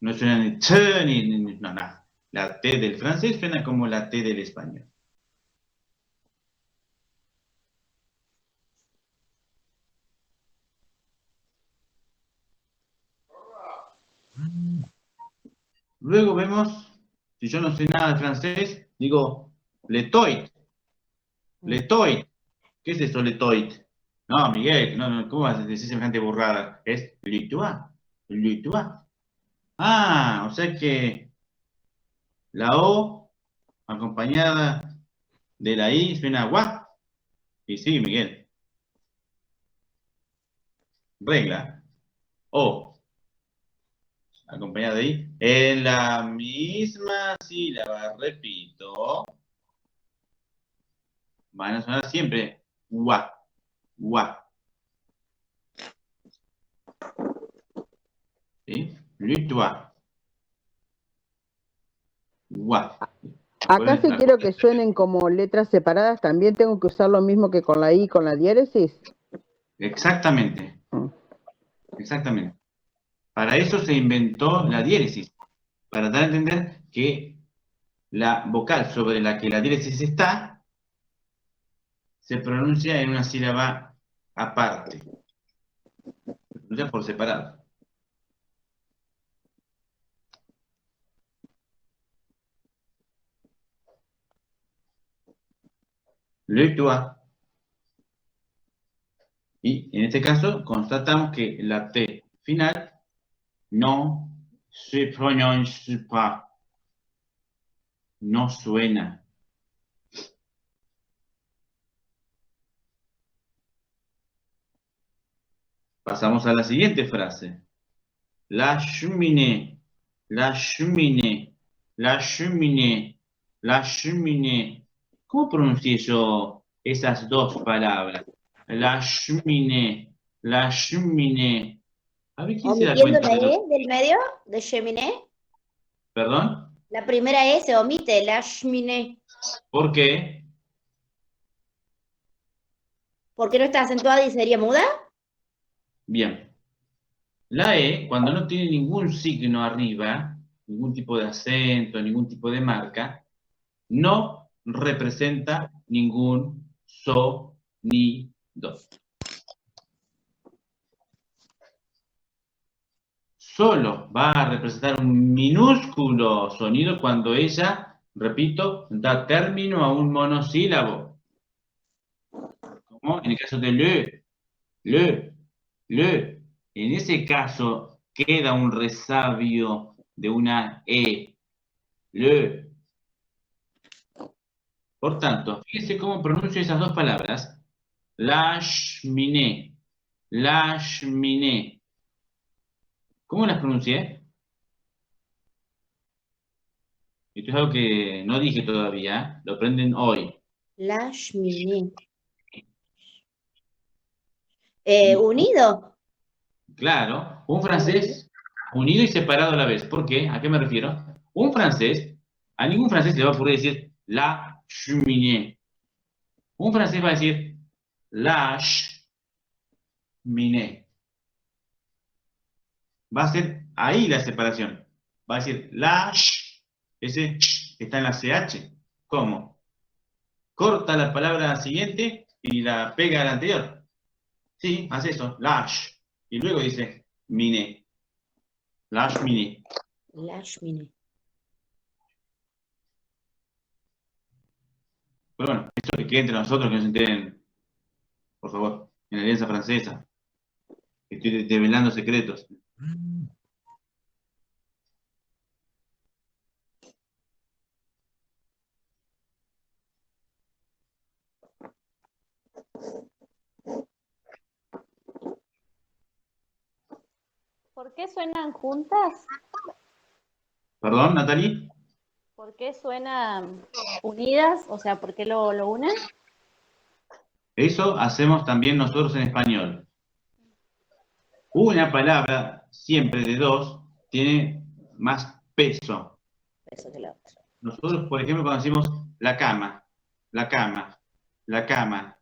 No suena ni T ni no, nada. La T del francés suena como la T del español. Luego vemos, si yo no sé nada de francés, digo letoit. Letoit. ¿Qué es eso, letoit? No, Miguel, no, ¿cómo vas a decir semejante burrada? Es litois. Litois. Ah, o sea que la O acompañada de la I suena guá. Y sí, Miguel. Regla. O acompañada de I. En la misma sílaba, repito, van a sonar siempre guá. Guá. ¿Sí? Litois. Guá. Acá si quiero que suenen como letras separadas, ¿también tengo que usar lo mismo que con la I, con la diéresis? Exactamente. Exactamente. Para eso se inventó la diéresis, para dar a entender que la vocal sobre la que la diéresis está se pronuncia en una sílaba aparte, se pronuncia por separado. Le toi. Y en este caso constatamos que la T final no se pronuncia pas, no suena. Pasamos a la siguiente frase. La cheminée, la cheminée, la cheminée, la cheminée. ¿Cómo pronuncié yo esas dos palabras? La cheminée, la cheminée. A ver, ¿quién se da Omitiendo cuenta la de lo... E del medio de cheminée. ¿Perdón? La primera E se omite, la cheminée. ¿Por qué? ¿Por qué no está acentuada y sería muda? Bien. La E, cuando no tiene ningún signo arriba, ningún tipo de acento, ningún tipo de marca, no representa ningún sonido. Solo va a representar un minúsculo sonido cuando ella, repito, da término a un monosílabo. Como en el caso de le. En ese caso queda un resabio de una E. Le. Por tanto, fíjense cómo pronuncio esas dos palabras. La cheminée. La cheminée. ¿Cómo las pronuncié? Esto es algo que no dije todavía, ¿eh? Lo aprenden hoy. La cheminée. Unido. Claro, un francés unido y separado a la vez. ¿Por qué? ¿A qué me refiero? Un francés, a ningún francés le va a ocurrir decir la cheminée. Un francés va a decir la cheminée. Va a ser ahí la separación. Va a decir la ese está en la CH. ¿Cómo? Corta la palabra siguiente y la pega a la anterior. Sí, hace eso, lash. Y luego dice miné. Lash miné. La cheminée. Pero bueno, esto que quede entre nosotros, que no se enteren, por favor, en la Alianza Francesa. Estoy develando secretos. ¿Por qué suenan juntas? ¿Perdón, Natalie? ¿Por qué suenan unidas? O sea, ¿por qué lo unen? Eso hacemos también nosotros en español. Una palabra, siempre de dos, tiene más peso. Eso que la otra. Nosotros, por ejemplo, cuando decimos la cama, la cama, la cama,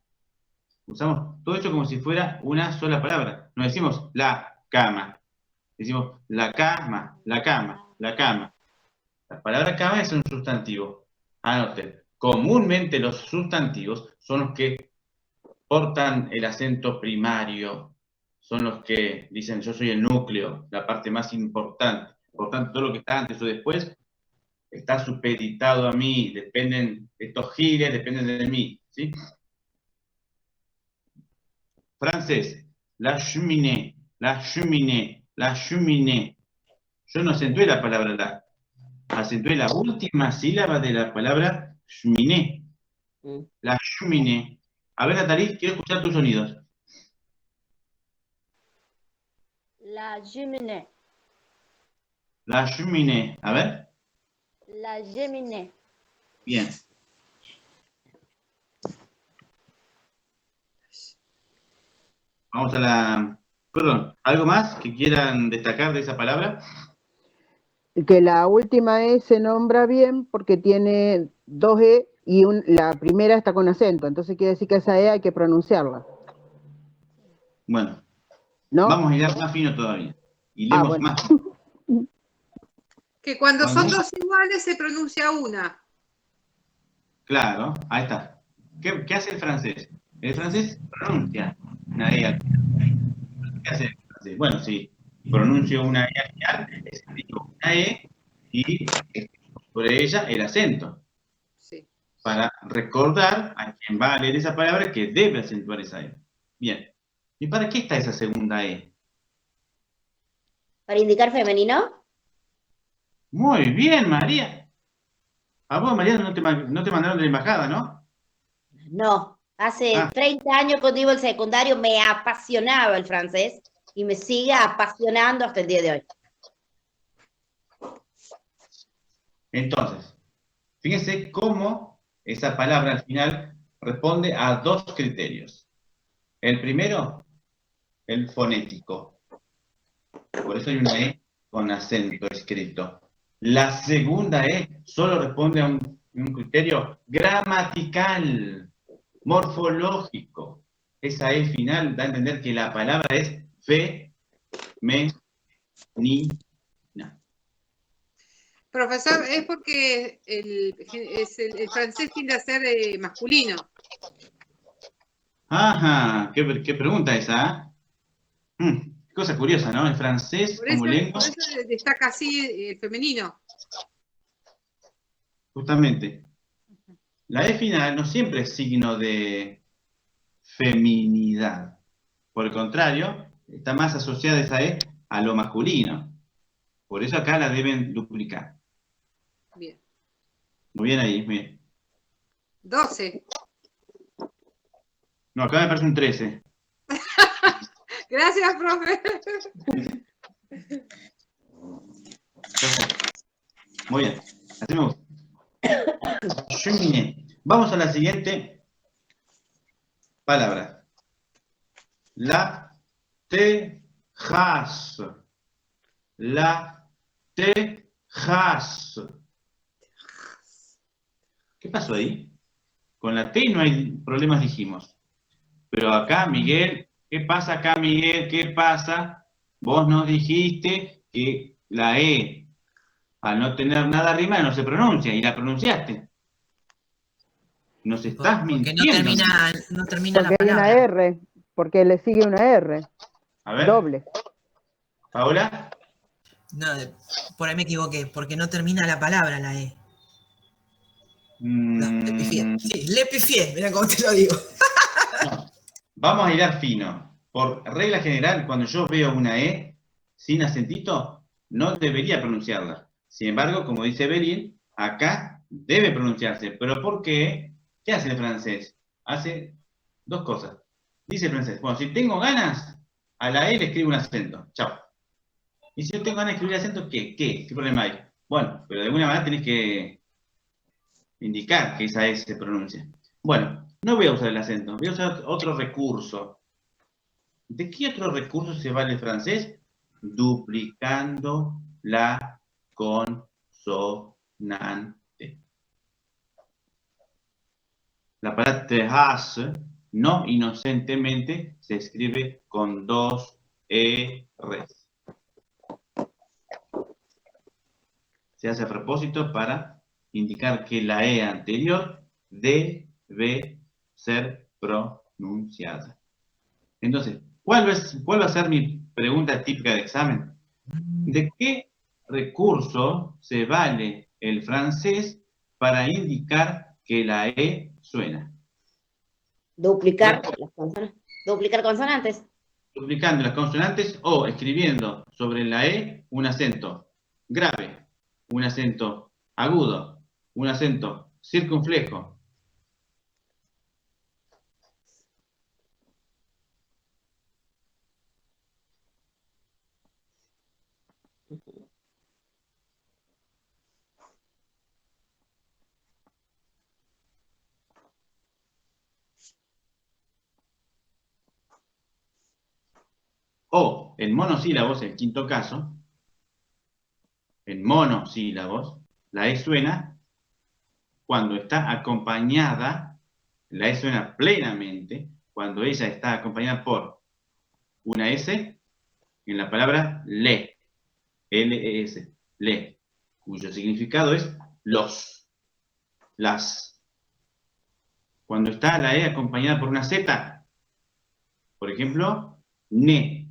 usamos todo esto como si fuera una sola palabra. No decimos la cama, decimos la cama, la cama, la cama. La palabra cama es un sustantivo. Anoten, comúnmente los sustantivos son los que portan el acento primario, son los que dicen yo soy el núcleo, la parte más importante. Por tanto, todo lo que está antes o después está supeditado a mí, estos giles dependen de mí, ¿sí? Francés, la cheminée, la cheminée, la cheminée. Yo no acentué la palabra la, acentué la última sílaba de la palabra cheminée. La cheminée. A ver, Natalie, quiero escuchar tus sonidos. La cheminée. La cheminée. A ver. La cheminée. Bien. Vamos a la... Perdón, ¿algo más que quieran destacar de esa palabra? Que la última E se nombra bien porque tiene dos E y la primera está con acento, entonces quiere decir que esa E hay que pronunciarla. Bueno, ¿no? Vamos a ir más fino todavía. Y leemos bueno. más. Que cuando son dos iguales se pronuncia una. Claro, ahí está. ¿Qué hace el francés? El francés pronuncia una E al final. ¿Qué hace el francés? Bueno, si pronuncio una E al final, digo una E y sobre ella el acento. Sí. Para recordar a quien va a leer esa palabra que debe acentuar esa E. Bien. ¿Y para qué está esa segunda E? ¿Para indicar femenino? Muy bien, María. A vos, María, no te mandaron de la embajada, ¿no? No. Hace 30 años cuando iba al secundario me apasionaba el francés. y me sigue apasionando hasta el día de hoy. Entonces, fíjense cómo esa palabra al final responde a dos criterios. El primero, el fonético. Por eso hay una E con acento escrito. La segunda E solo responde a un criterio gramatical, morfológico. Esa E final da a entender que la palabra es femenina. Profesor, es porque el francés tiende a ser masculino. Ajá, qué pregunta esa, ¿eh? Cosa curiosa, ¿no? El francés Por como lengua, eso destaca así el femenino. justamente. La E final no siempre es signo de feminidad. Por el contrario, está más asociada esa E a lo masculino. Por eso acá la deben duplicar. Bien. Muy bien ahí, bien. 12. No, acá me parece un 13. Gracias, profe. Muy bien, así me gusta. Cheminée. Vamos a la siguiente palabra. La terrasse. La terrasse. ¿Qué pasó ahí? Con la T no hay problemas, dijimos. Pero acá, Miguel, ¿qué pasa acá, Miguel? ¿Qué pasa? Vos nos dijiste que la E, al no tener nada arriba, no se pronuncia, y la pronunciaste. Nos estás Porque no mintiendo. termina la Porque hay una palabra. R, porque le sigue una R, A ver, doble. Paola. No, por ahí me equivoqué, porque no termina la palabra la E. No, le pifié. Sí, le pifié, mira cómo te lo digo. No. Vamos a hilar fino. Por regla general, cuando yo veo una E sin acentito, no debería pronunciarla. Sin embargo, como dice Belín, acá debe pronunciarse. ¿Pero por qué? ¿Qué hace el francés? Hace dos cosas. Dice el francés, bueno, si tengo ganas, a la E le escribo un acento. Chao. Y si yo tengo ganas de escribir acento, ¿qué? ¿Qué problema hay? Bueno, pero de alguna manera tenés que indicar que esa E se pronuncia. Bueno, no voy a usar el acento, voy a usar otro recurso. ¿De qué otro recurso se vale el francés? Duplicando la consonante. La palabra terrasse, no inocentemente, se escribe con dos R's. Se hace a propósito para indicar que la E anterior debe ser pronunciada. Entonces, ¿cuál va a ser mi pregunta típica de examen? ¿De qué recurso se vale el francés para indicar que la E suena? Duplicar las consonantes. Duplicar consonantes. Duplicando las consonantes o escribiendo sobre la E un acento grave, un acento agudo, un acento circunflejo. O en monosílabos, el quinto caso, en monosílabos, la E suena cuando está acompañada, la E suena plenamente cuando ella está acompañada por una S en la palabra le, L-E-S, le, cuyo significado es los, las. Cuando está la E acompañada por una Z, por ejemplo, ne,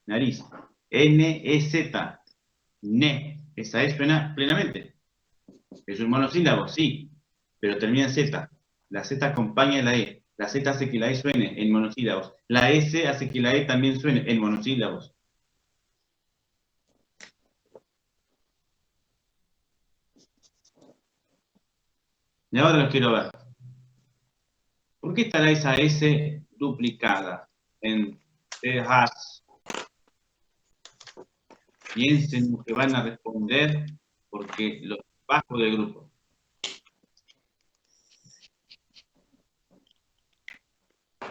nariz, N-E-Z, ne, esa E suena plenamente. Es un monosílabo, sí, pero termina en Z. La Z acompaña a la E. La Z hace que la E suene en monosílabos. La S hace que la E también suene en monosílabos. Y ahora los quiero ver. ¿Por qué estará esa S duplicada en Terrasse. Piensen lo que van a responder porque los bajo del grupo.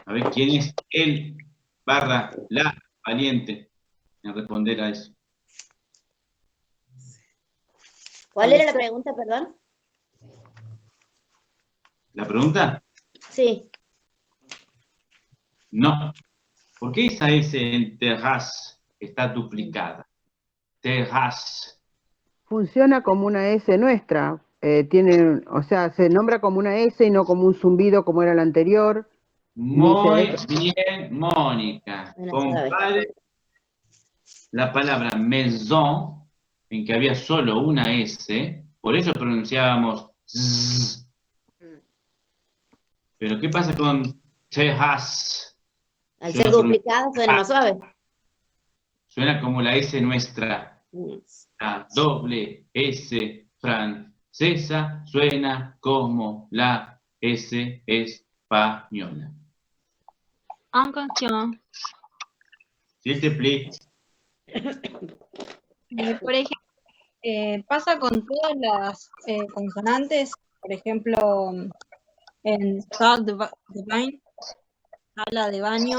A ver, ¿quién es el / la valiente en responder a eso? ¿Cuál era la pregunta, perdón? ¿La pregunta? Sí. No. ¿Por qué esa S en terrasse está duplicada? Terrasse. Funciona como una S nuestra. O sea, se nombra como una S y no como un zumbido como era el anterior. Muy bien, Mónica. Bueno, Compare la palabra maison, en que había solo una S, por eso pronunciábamos Z. Pero ¿qué pasa con terrasse? Al ser duplicado suena más suave. Suena como la S nuestra. La doble S francesa suena como la S española. En question. S'il te plaît. Por ejemplo, pasa con todas las consonantes, por ejemplo, en salle de bain, sala de baño,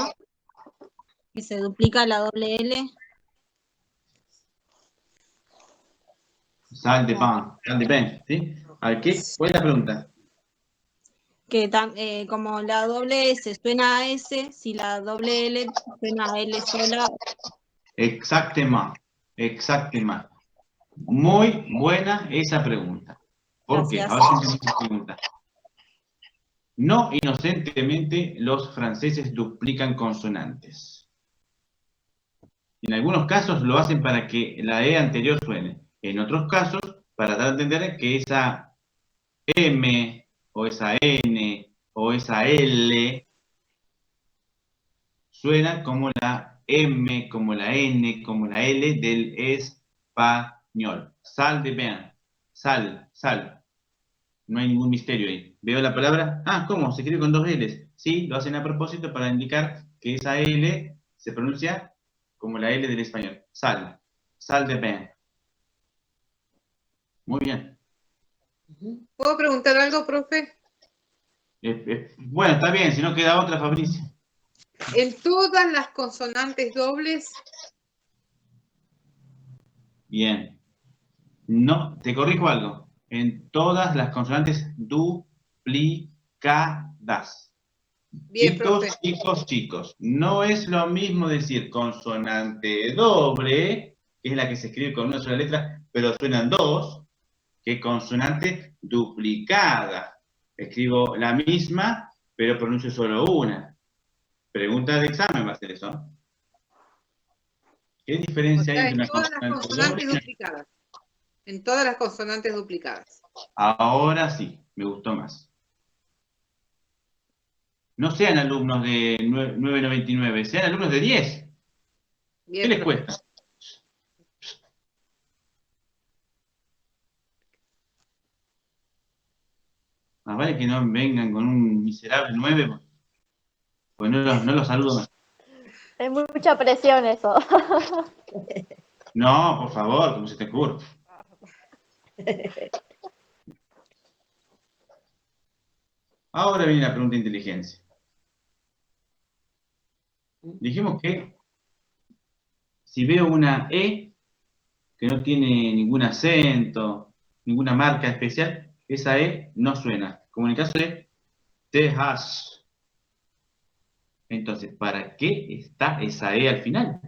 que se duplica la doble L. Salle de bain, ¿sí? A ver, ¿cuál es la pregunta? Que como la doble S suena a S, si la doble L suena a L sola. Exactamente. Muy buena esa pregunta. ¿Por qué? Gracias. Ahora sí entendí la pregunta. No inocentemente los franceses duplican consonantes. En algunos casos lo hacen para que la E anterior suene. En otros casos, para dar a entender que esa M o esa N o esa L suena como la M, como la N, como la L del español. Salle de bain. Sal. No hay ningún misterio ahí. ¿Veo la palabra? Ah, ¿cómo? Se escribe con 2 L's. Sí, lo hacen a propósito para indicar que esa L se pronuncia como la L del español. Salle de bain. Muy bien. ¿Puedo preguntar algo, profe? Bueno, está bien, si no queda otra, Fabricio. En todas las consonantes dobles. Bien. No, te corrijo algo. En todas las consonantes duplicadas. Bien, profe. Chicos. No es lo mismo decir consonante doble, que es la que se escribe con una sola letra, pero suenan dos, que consonante duplicada. Escribo la misma, pero pronuncio solo una. Pregunta de examen va a ser eso. ¿Qué diferencia hay entre En una todas las consonante consonantes doble? duplicadas. En todas las consonantes duplicadas. Ahora sí, me gustó más. No sean alumnos de 9.99, sean alumnos de 10. Bien, ¿Qué les profe. cuesta? Más vale que no vengan con un miserable 9, pues no los saludo más. Es mucha presión eso. No, por favor, como se te ocurre. Ahora viene la pregunta de inteligencia. Dijimos que si veo una E que no tiene ningún acento, ninguna marca especial, esa E no suena. Como en el caso de Texas. Entonces, ¿para qué está esa E al final?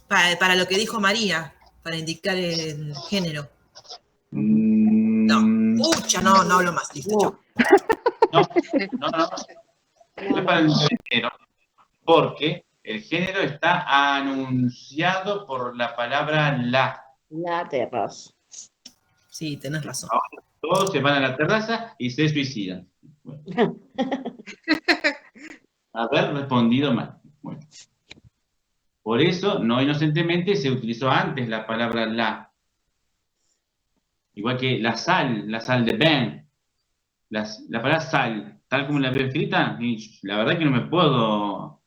Para lo que dijo María, para indicar el género. No. No hablo más, listo, chao. No es para el género, porque el género está anunciado por la palabra la. La terraza. Sí, tenés razón. Ahora todos se van a la terraza y se suicidan. Bueno. Haber respondido mal. Bueno. Por eso, no inocentemente, se utilizó antes la palabra la. Igual que la sal de bain. La palabra sal tal como la veo escrita, y la verdad que no me puedo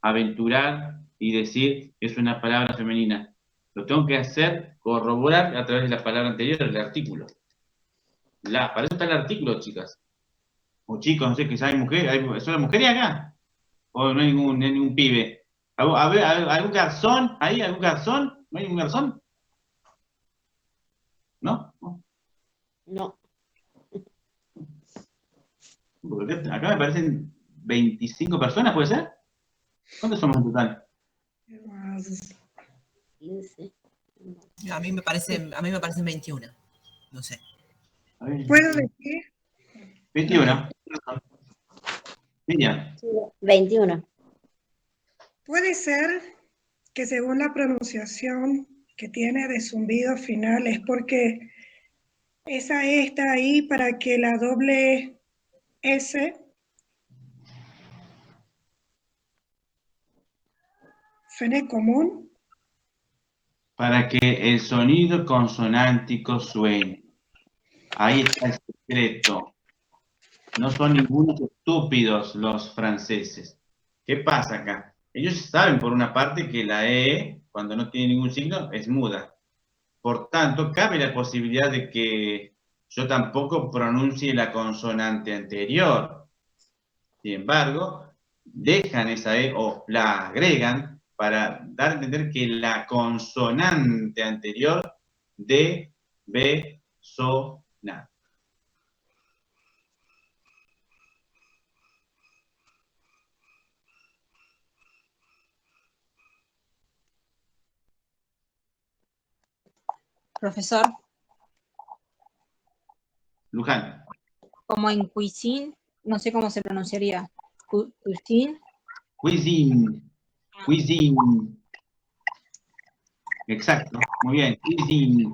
aventurar y decir que es una palabra femenina. Lo tengo que hacer, corroborar a través de la palabra anterior, el artículo. Para eso está el artículo, chicas. O chicos, no sé, quizás hay mujeres, ¿son mujeres acá? ¿O no hay ningún pibe? A ver, ¿algún garzón ahí? ¿Algún garzón? ¿No hay ningún garzón? ¿No? No. Porque acá me parecen 25 personas, ¿puede ser? ¿Cuántos somos en total? 15. A mí me parecen 21. No sé. A ver, ¿Puedo decir? 21. Miriam. 21. Puede ser que según la pronunciación que tiene de zumbido final es porque esa E está ahí para que la doble S suene común. Para que el sonido consonántico suene. Ahí está el secreto. No son ningunos estúpidos los franceses. ¿Qué pasa acá? Ellos saben, por una parte, que la E, cuando no tiene ningún signo, es muda. Por tanto, cabe la posibilidad de que yo tampoco pronuncie la consonante anterior. Sin embargo, dejan esa E o la agregan para dar a entender que la consonante anterior debe sonar. Profesor, Luján. como en cuisine, no sé cómo se pronunciaría. Cuisine. Cuisine. Cuisine. Exacto. Muy bien. Cuisine.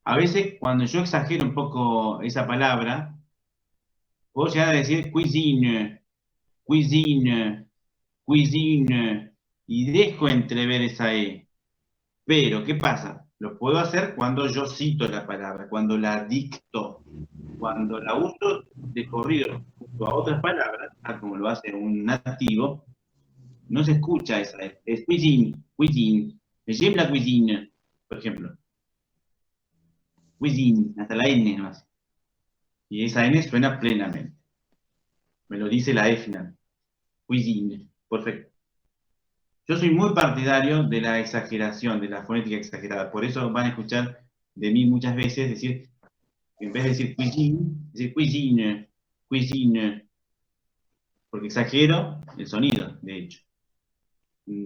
A veces, cuando yo exagero un poco esa palabra, puedo llegar a decir cuisine, cuisine, cuisine, y dejo entrever esa E. Pero, ¿qué pasa? Lo puedo hacer cuando yo cito la palabra, cuando la dicto, cuando la uso de corrido junto a otras palabras, tal como lo hace un nativo, no se escucha esa E. Es cuisine, cuisine, j'aime la cuisine, por ejemplo. Cuisine, hasta la N nomás. Y esa N suena plenamente. Me lo dice la E final. Cuisine, perfecto. Yo soy muy partidario de la exageración, de la fonética exagerada. Por eso van a escuchar de mí muchas veces decir, en vez de decir cuisine, decir cuisine, cuisine. Porque exagero el sonido, de hecho.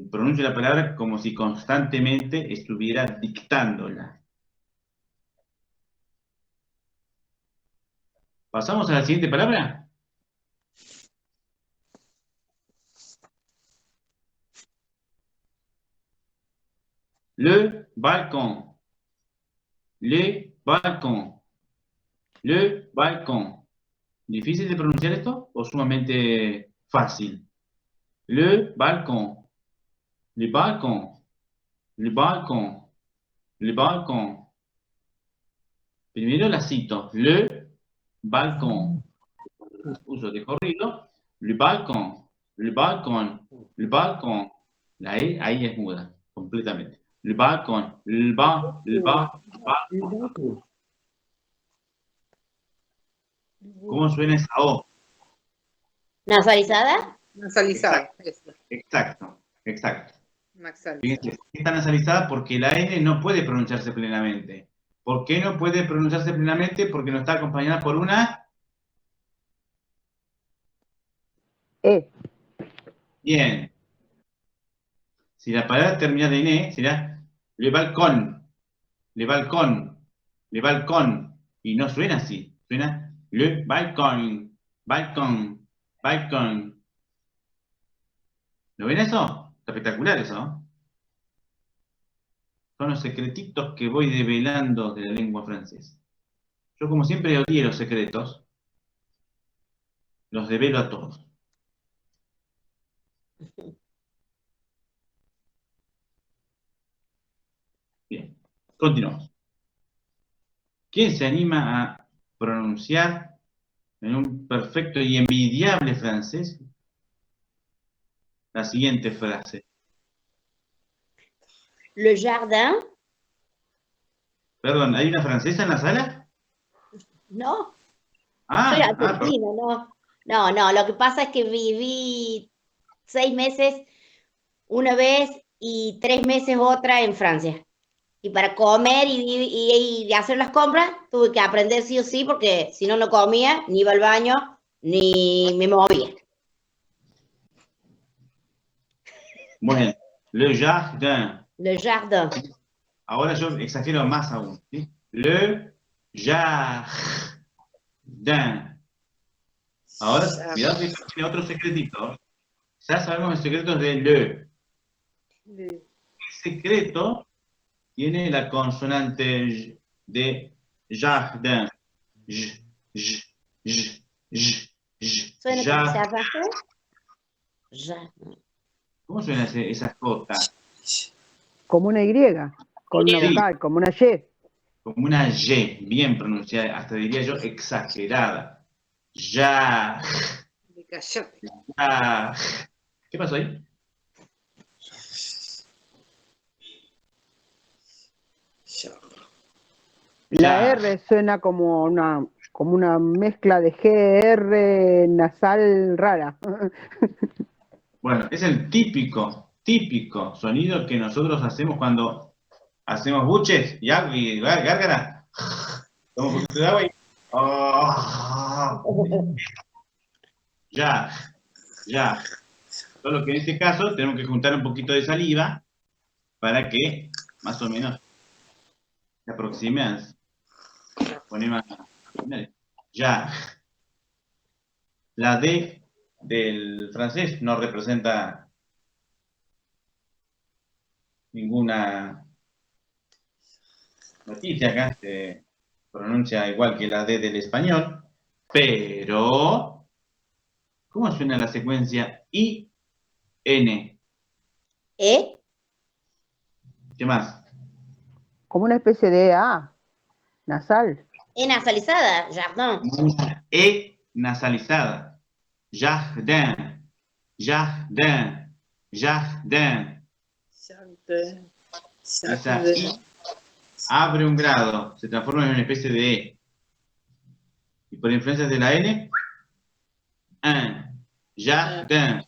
Pronuncio la palabra como si constantemente estuviera dictándola. ¿Pasamos a la siguiente palabra? Le balcon. Le balcon. Le balcon. ¿Difícil de pronunciar esto o sumamente fácil? Le balcon. Le balcon. Le balcon. Le balcon. Primero la cito. Le balcon. Uso de corrido. Le balcon. Le balcon. Le balcon. La E ahí es muda, completamente. Le balcon. Le balcon. ¿Cómo suena esa O? ¿Nasalizada? Nasalizada. Exacto, exacto. Nasalizada. Fíjense, está nasalizada porque la N no puede pronunciarse plenamente. ¿Por qué no puede pronunciarse plenamente? Porque no está acompañada por una... E. Bien. Si la palabra termina en E, será le balcón, le balcón, le balcón. Y no suena así. Suena le balcón, balcón, balcón. ¿Lo ven eso? Está espectacular eso, ¿no? Son los secretitos que voy develando de la lengua francesa. Yo, como siempre, odié los secretos, los develo a todos. Bien, continuamos. ¿Quién se anima a pronunciar en un perfecto y envidiable francés, la siguiente frase. Le jardin, Perdón, ¿hay una francesa en la sala? ¿no? Soy Perdón. argentina, ¿no? No, lo que pasa es que viví 6 meses una vez y 3 meses otra en Francia. Y para comer y hacer las compras tuve que aprender sí o sí, porque si no, no comía, ni iba al baño, ni me movía. Bueno, le jardin. Le jardin. Ahora yo exagero más aún. ¿Sí? Le jardin. Ahora, cuidado que tiene otro secretito. Ya sabemos el secreto de le. El secreto tiene la consonante de jardin. J, j, j, j, j, ¿Suena como jardin. cerraje? Jardin. ¿Cómo suena esa J? Como una Y, con una Sí. vocal, como una Y. Como una Y, bien pronunciada, hasta diría yo exagerada. Ya. ¿Qué pasó ahí? La R suena como una mezcla de GR nasal rara. Bueno, es el típico sonido que nosotros hacemos cuando hacemos buches y gárgara. Tomo un poquito de agua y... Ya. Solo que en este caso tenemos que juntar un poquito de saliva para que más o menos se aproxime al fonema final. Ya. La D del francés no representa ninguna noticia acá, se pronuncia igual que la D del español, pero ¿cómo suena la secuencia I-N? ¿Eh? ¿Qué más? Como una especie de A, nasal. ¿Es nasalizada? Jardin. Una E nasalizada. Jardin, jardin, jardin. Esa I abre un grado, se transforma en una especie de E. Y por influencias de la N, un, jardin.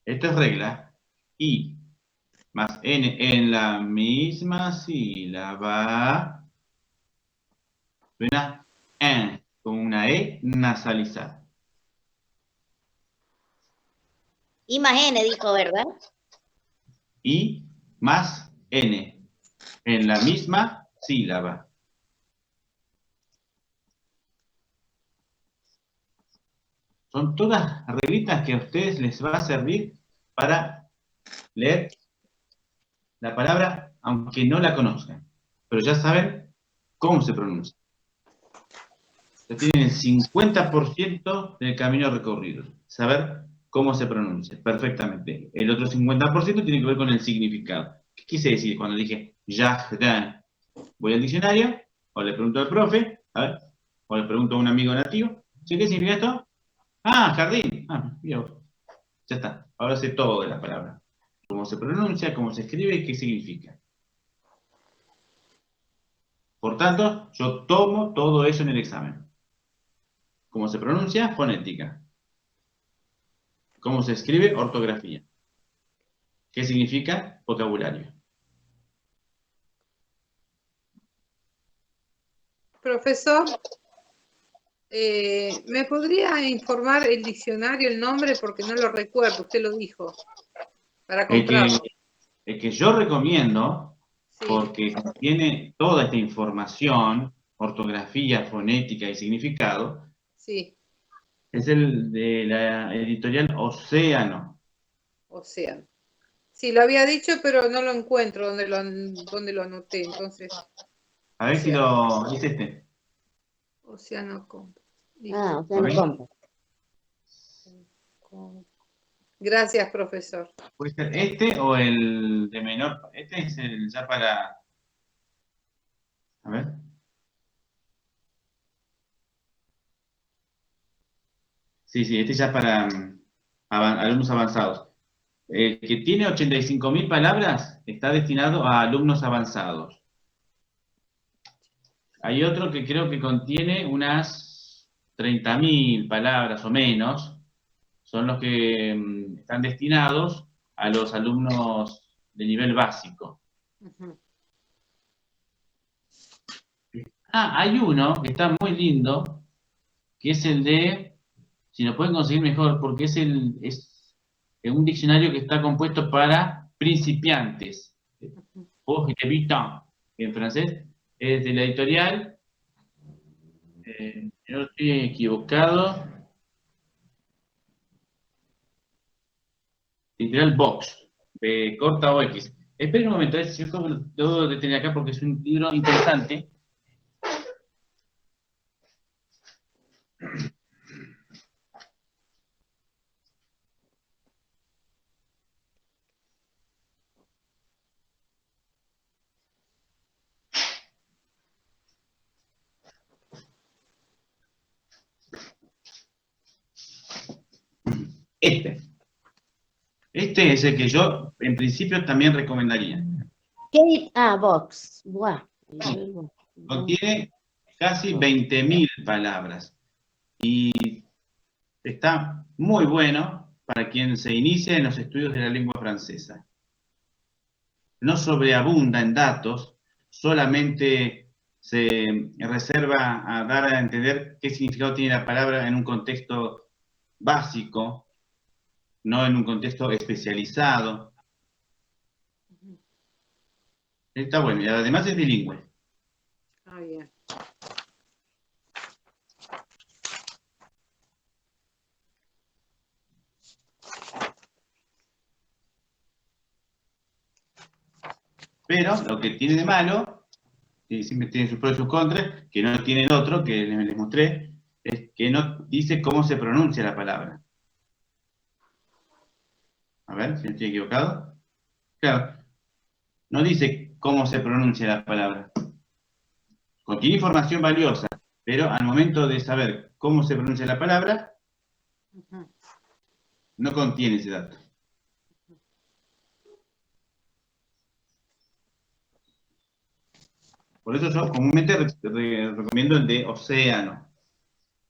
Esto es regla. I más N en la misma sílaba suena en, con una E nasalizada. I más N dijo, ¿verdad? I más N en la misma sílaba. Son todas reglitas que a ustedes les va a servir para leer la palabra, aunque no la conozcan. Pero ya saben cómo se pronuncia. Ya tienen el 50% del camino recorrido. Saber cómo se pronuncia perfectamente. El otro 50% tiene que ver con el significado. ¿Qué quise decir cuando dije jardin? Voy al diccionario, o le pregunto al profe, a ver, o le pregunto a un amigo nativo, ¿sí qué significa esto? Ah, jardín. Mira vos. Ya está. Ahora sé todo de la palabra. Cómo se pronuncia, cómo se escribe y qué significa. Por tanto, yo tomo todo eso en el examen. Cómo se pronuncia, fonética. Cómo se escribe, ortografía. ¿Qué significa? Vocabulario. Profesor, ¿me podría informar el diccionario, el nombre? Porque no lo recuerdo, usted lo dijo, para comprarlo. El que yo recomiendo, Sí. porque contiene toda esta información, ortografía, fonética y significado, Sí, es el de la editorial Océano. Océano. Sí, lo había dicho, pero no lo encuentro donde lo anoté, entonces. A ver si lo... es este. Océano Compra. Ah, Océano Compra. Gracias, profesor. ¿Puede ser este o el de menor? Este es el ya para... A ver. Sí, sí, este ya para alumnos avanzados. El que tiene 85.000 palabras está destinado a alumnos avanzados. Hay otro que creo que contiene unas 30.000 palabras o menos. Son los que están destinados a los alumnos de nivel básico. Ujú. Hay uno que está muy lindo, que es el de, si lo pueden conseguir mejor, porque es un diccionario que está compuesto para principiantes. Pour débutants, en francés. Es de la editorial, no estoy equivocado, editorial Vox, de corta o X. Esperen un momento, yo lo debo de tener acá porque es un libro interesante. Este es el que yo, en principio, también recomendaría. Vox. Buah. Contiene casi 20.000 palabras y está muy bueno para quien se inicia en los estudios de la lengua francesa. No sobreabunda en datos, solamente se reserva a dar a entender qué significado tiene la palabra en un contexto básico, no en un contexto especializado. Está bueno, y además es bilingüe. Ah, bien. Pero lo que tiene de malo, y siempre tiene sus pros y sus contras, que no tiene el otro, que les mostré, es que no dice cómo se pronuncia la palabra. A ver, si estoy equivocado. Claro, no dice cómo se pronuncia la palabra. Contiene información valiosa, pero al momento de saber cómo se pronuncia la palabra, no contiene ese dato. Por eso yo comúnmente recomiendo el de Océano.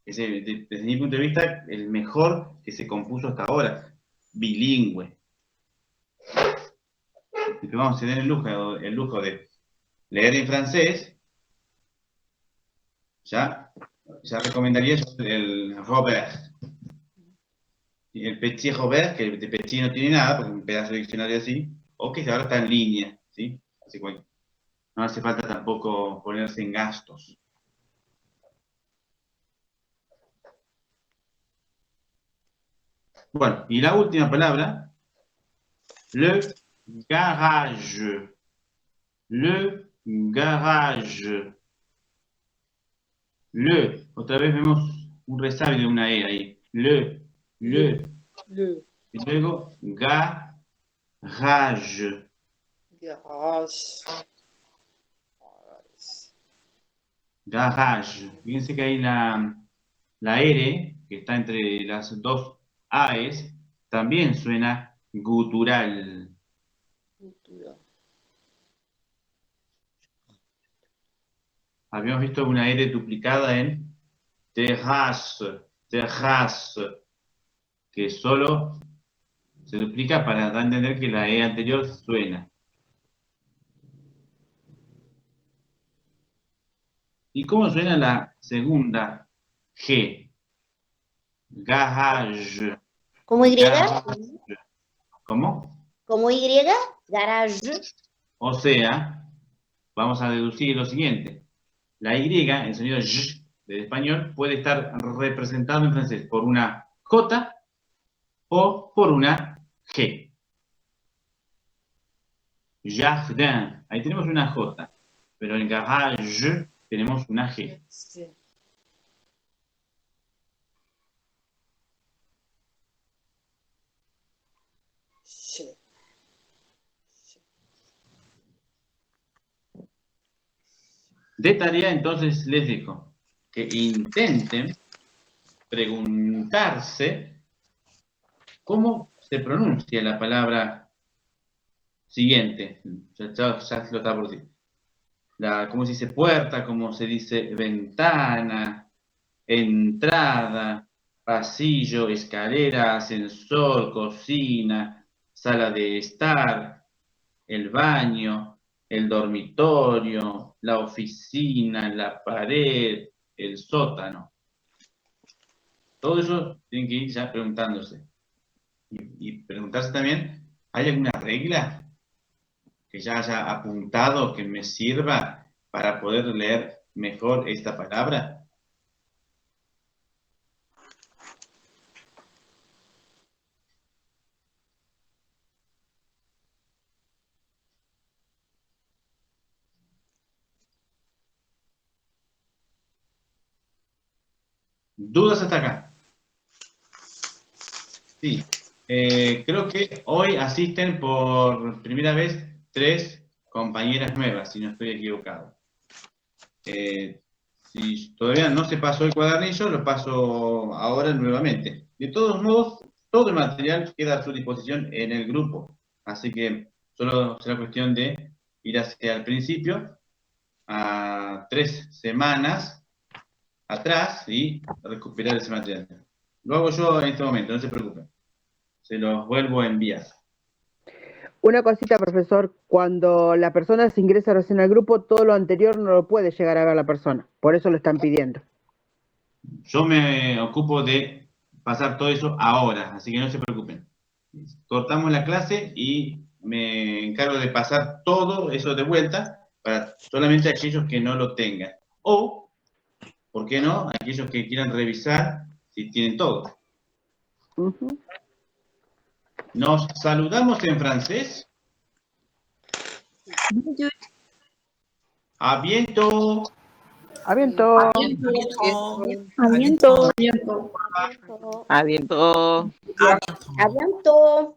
Es desde mi punto de vista el mejor que se compuso hasta ahora, bilingüe. Si vamos a tener el lujo de leer en francés, ya recomendaría el Robert. Y el Petit Robert, que de Petit no tiene nada, porque es un pedazo de diccionario así, o que ahora está en línea, ¿sí? Así que no hace falta tampoco ponerse en gastos. Bueno, y la última palabra, le garage. Le garage. Le, otra vez vemos un resabio de una E ahí. Le. Y luego garage. Garage. Fíjense que ahí la R, que está entre las dos AES, también suena gutural. Habíamos visto una R duplicada en terrasse, que solo se duplica para dar a entender que la E anterior suena. ¿Y cómo suena la segunda G? Garage. ¿Como Y? Garage. ¿Cómo? ¿Como Y? Garage. O sea, vamos a deducir lo siguiente. La Y, el sonido Y del español, puede estar representado en francés por una J o por una G. Jardin. Ahí tenemos una J. Pero en garage tenemos una G. De tarea, entonces, les dejo que intenten preguntarse cómo se pronuncia la palabra siguiente. Ya lo estaba por decir. ¿Cómo se dice puerta? ¿Cómo se dice ventana? Entrada, pasillo, escalera, ascensor, cocina, sala de estar, el baño, el dormitorio, la oficina, la pared, el sótano. Todo eso tienen que ir ya preguntándose. Y preguntarse también, ¿hay alguna regla que ya haya apuntado que me sirva para poder leer mejor esta palabra? ¿Dudas hasta acá? Sí. Creo que hoy asisten por primera vez 3 compañeras nuevas, si no estoy equivocado. Si todavía no se pasó el cuadernillo, lo paso ahora nuevamente. De todos modos, todo el material queda a su disposición en el grupo. Así que solo será cuestión de ir hacia el principio, a 3 semanas atrás, y recuperar ese material. Lo hago yo en este momento, no se preocupen. Se los vuelvo a enviar. Una cosita, profesor, cuando la persona se ingresa recién al grupo, todo lo anterior no lo puede llegar a ver la persona, por eso lo están pidiendo. Yo me ocupo de pasar todo eso ahora, así que no se preocupen. Cortamos la clase y me encargo de pasar todo eso de vuelta para solamente aquellos que no lo tengan. O, ¿por qué no? Aquellos que quieran revisar si tienen todo. ¿Nos saludamos en francés? ¡A bientôt! ¡A bientôt! A bientôt. A bientôt. A bientôt.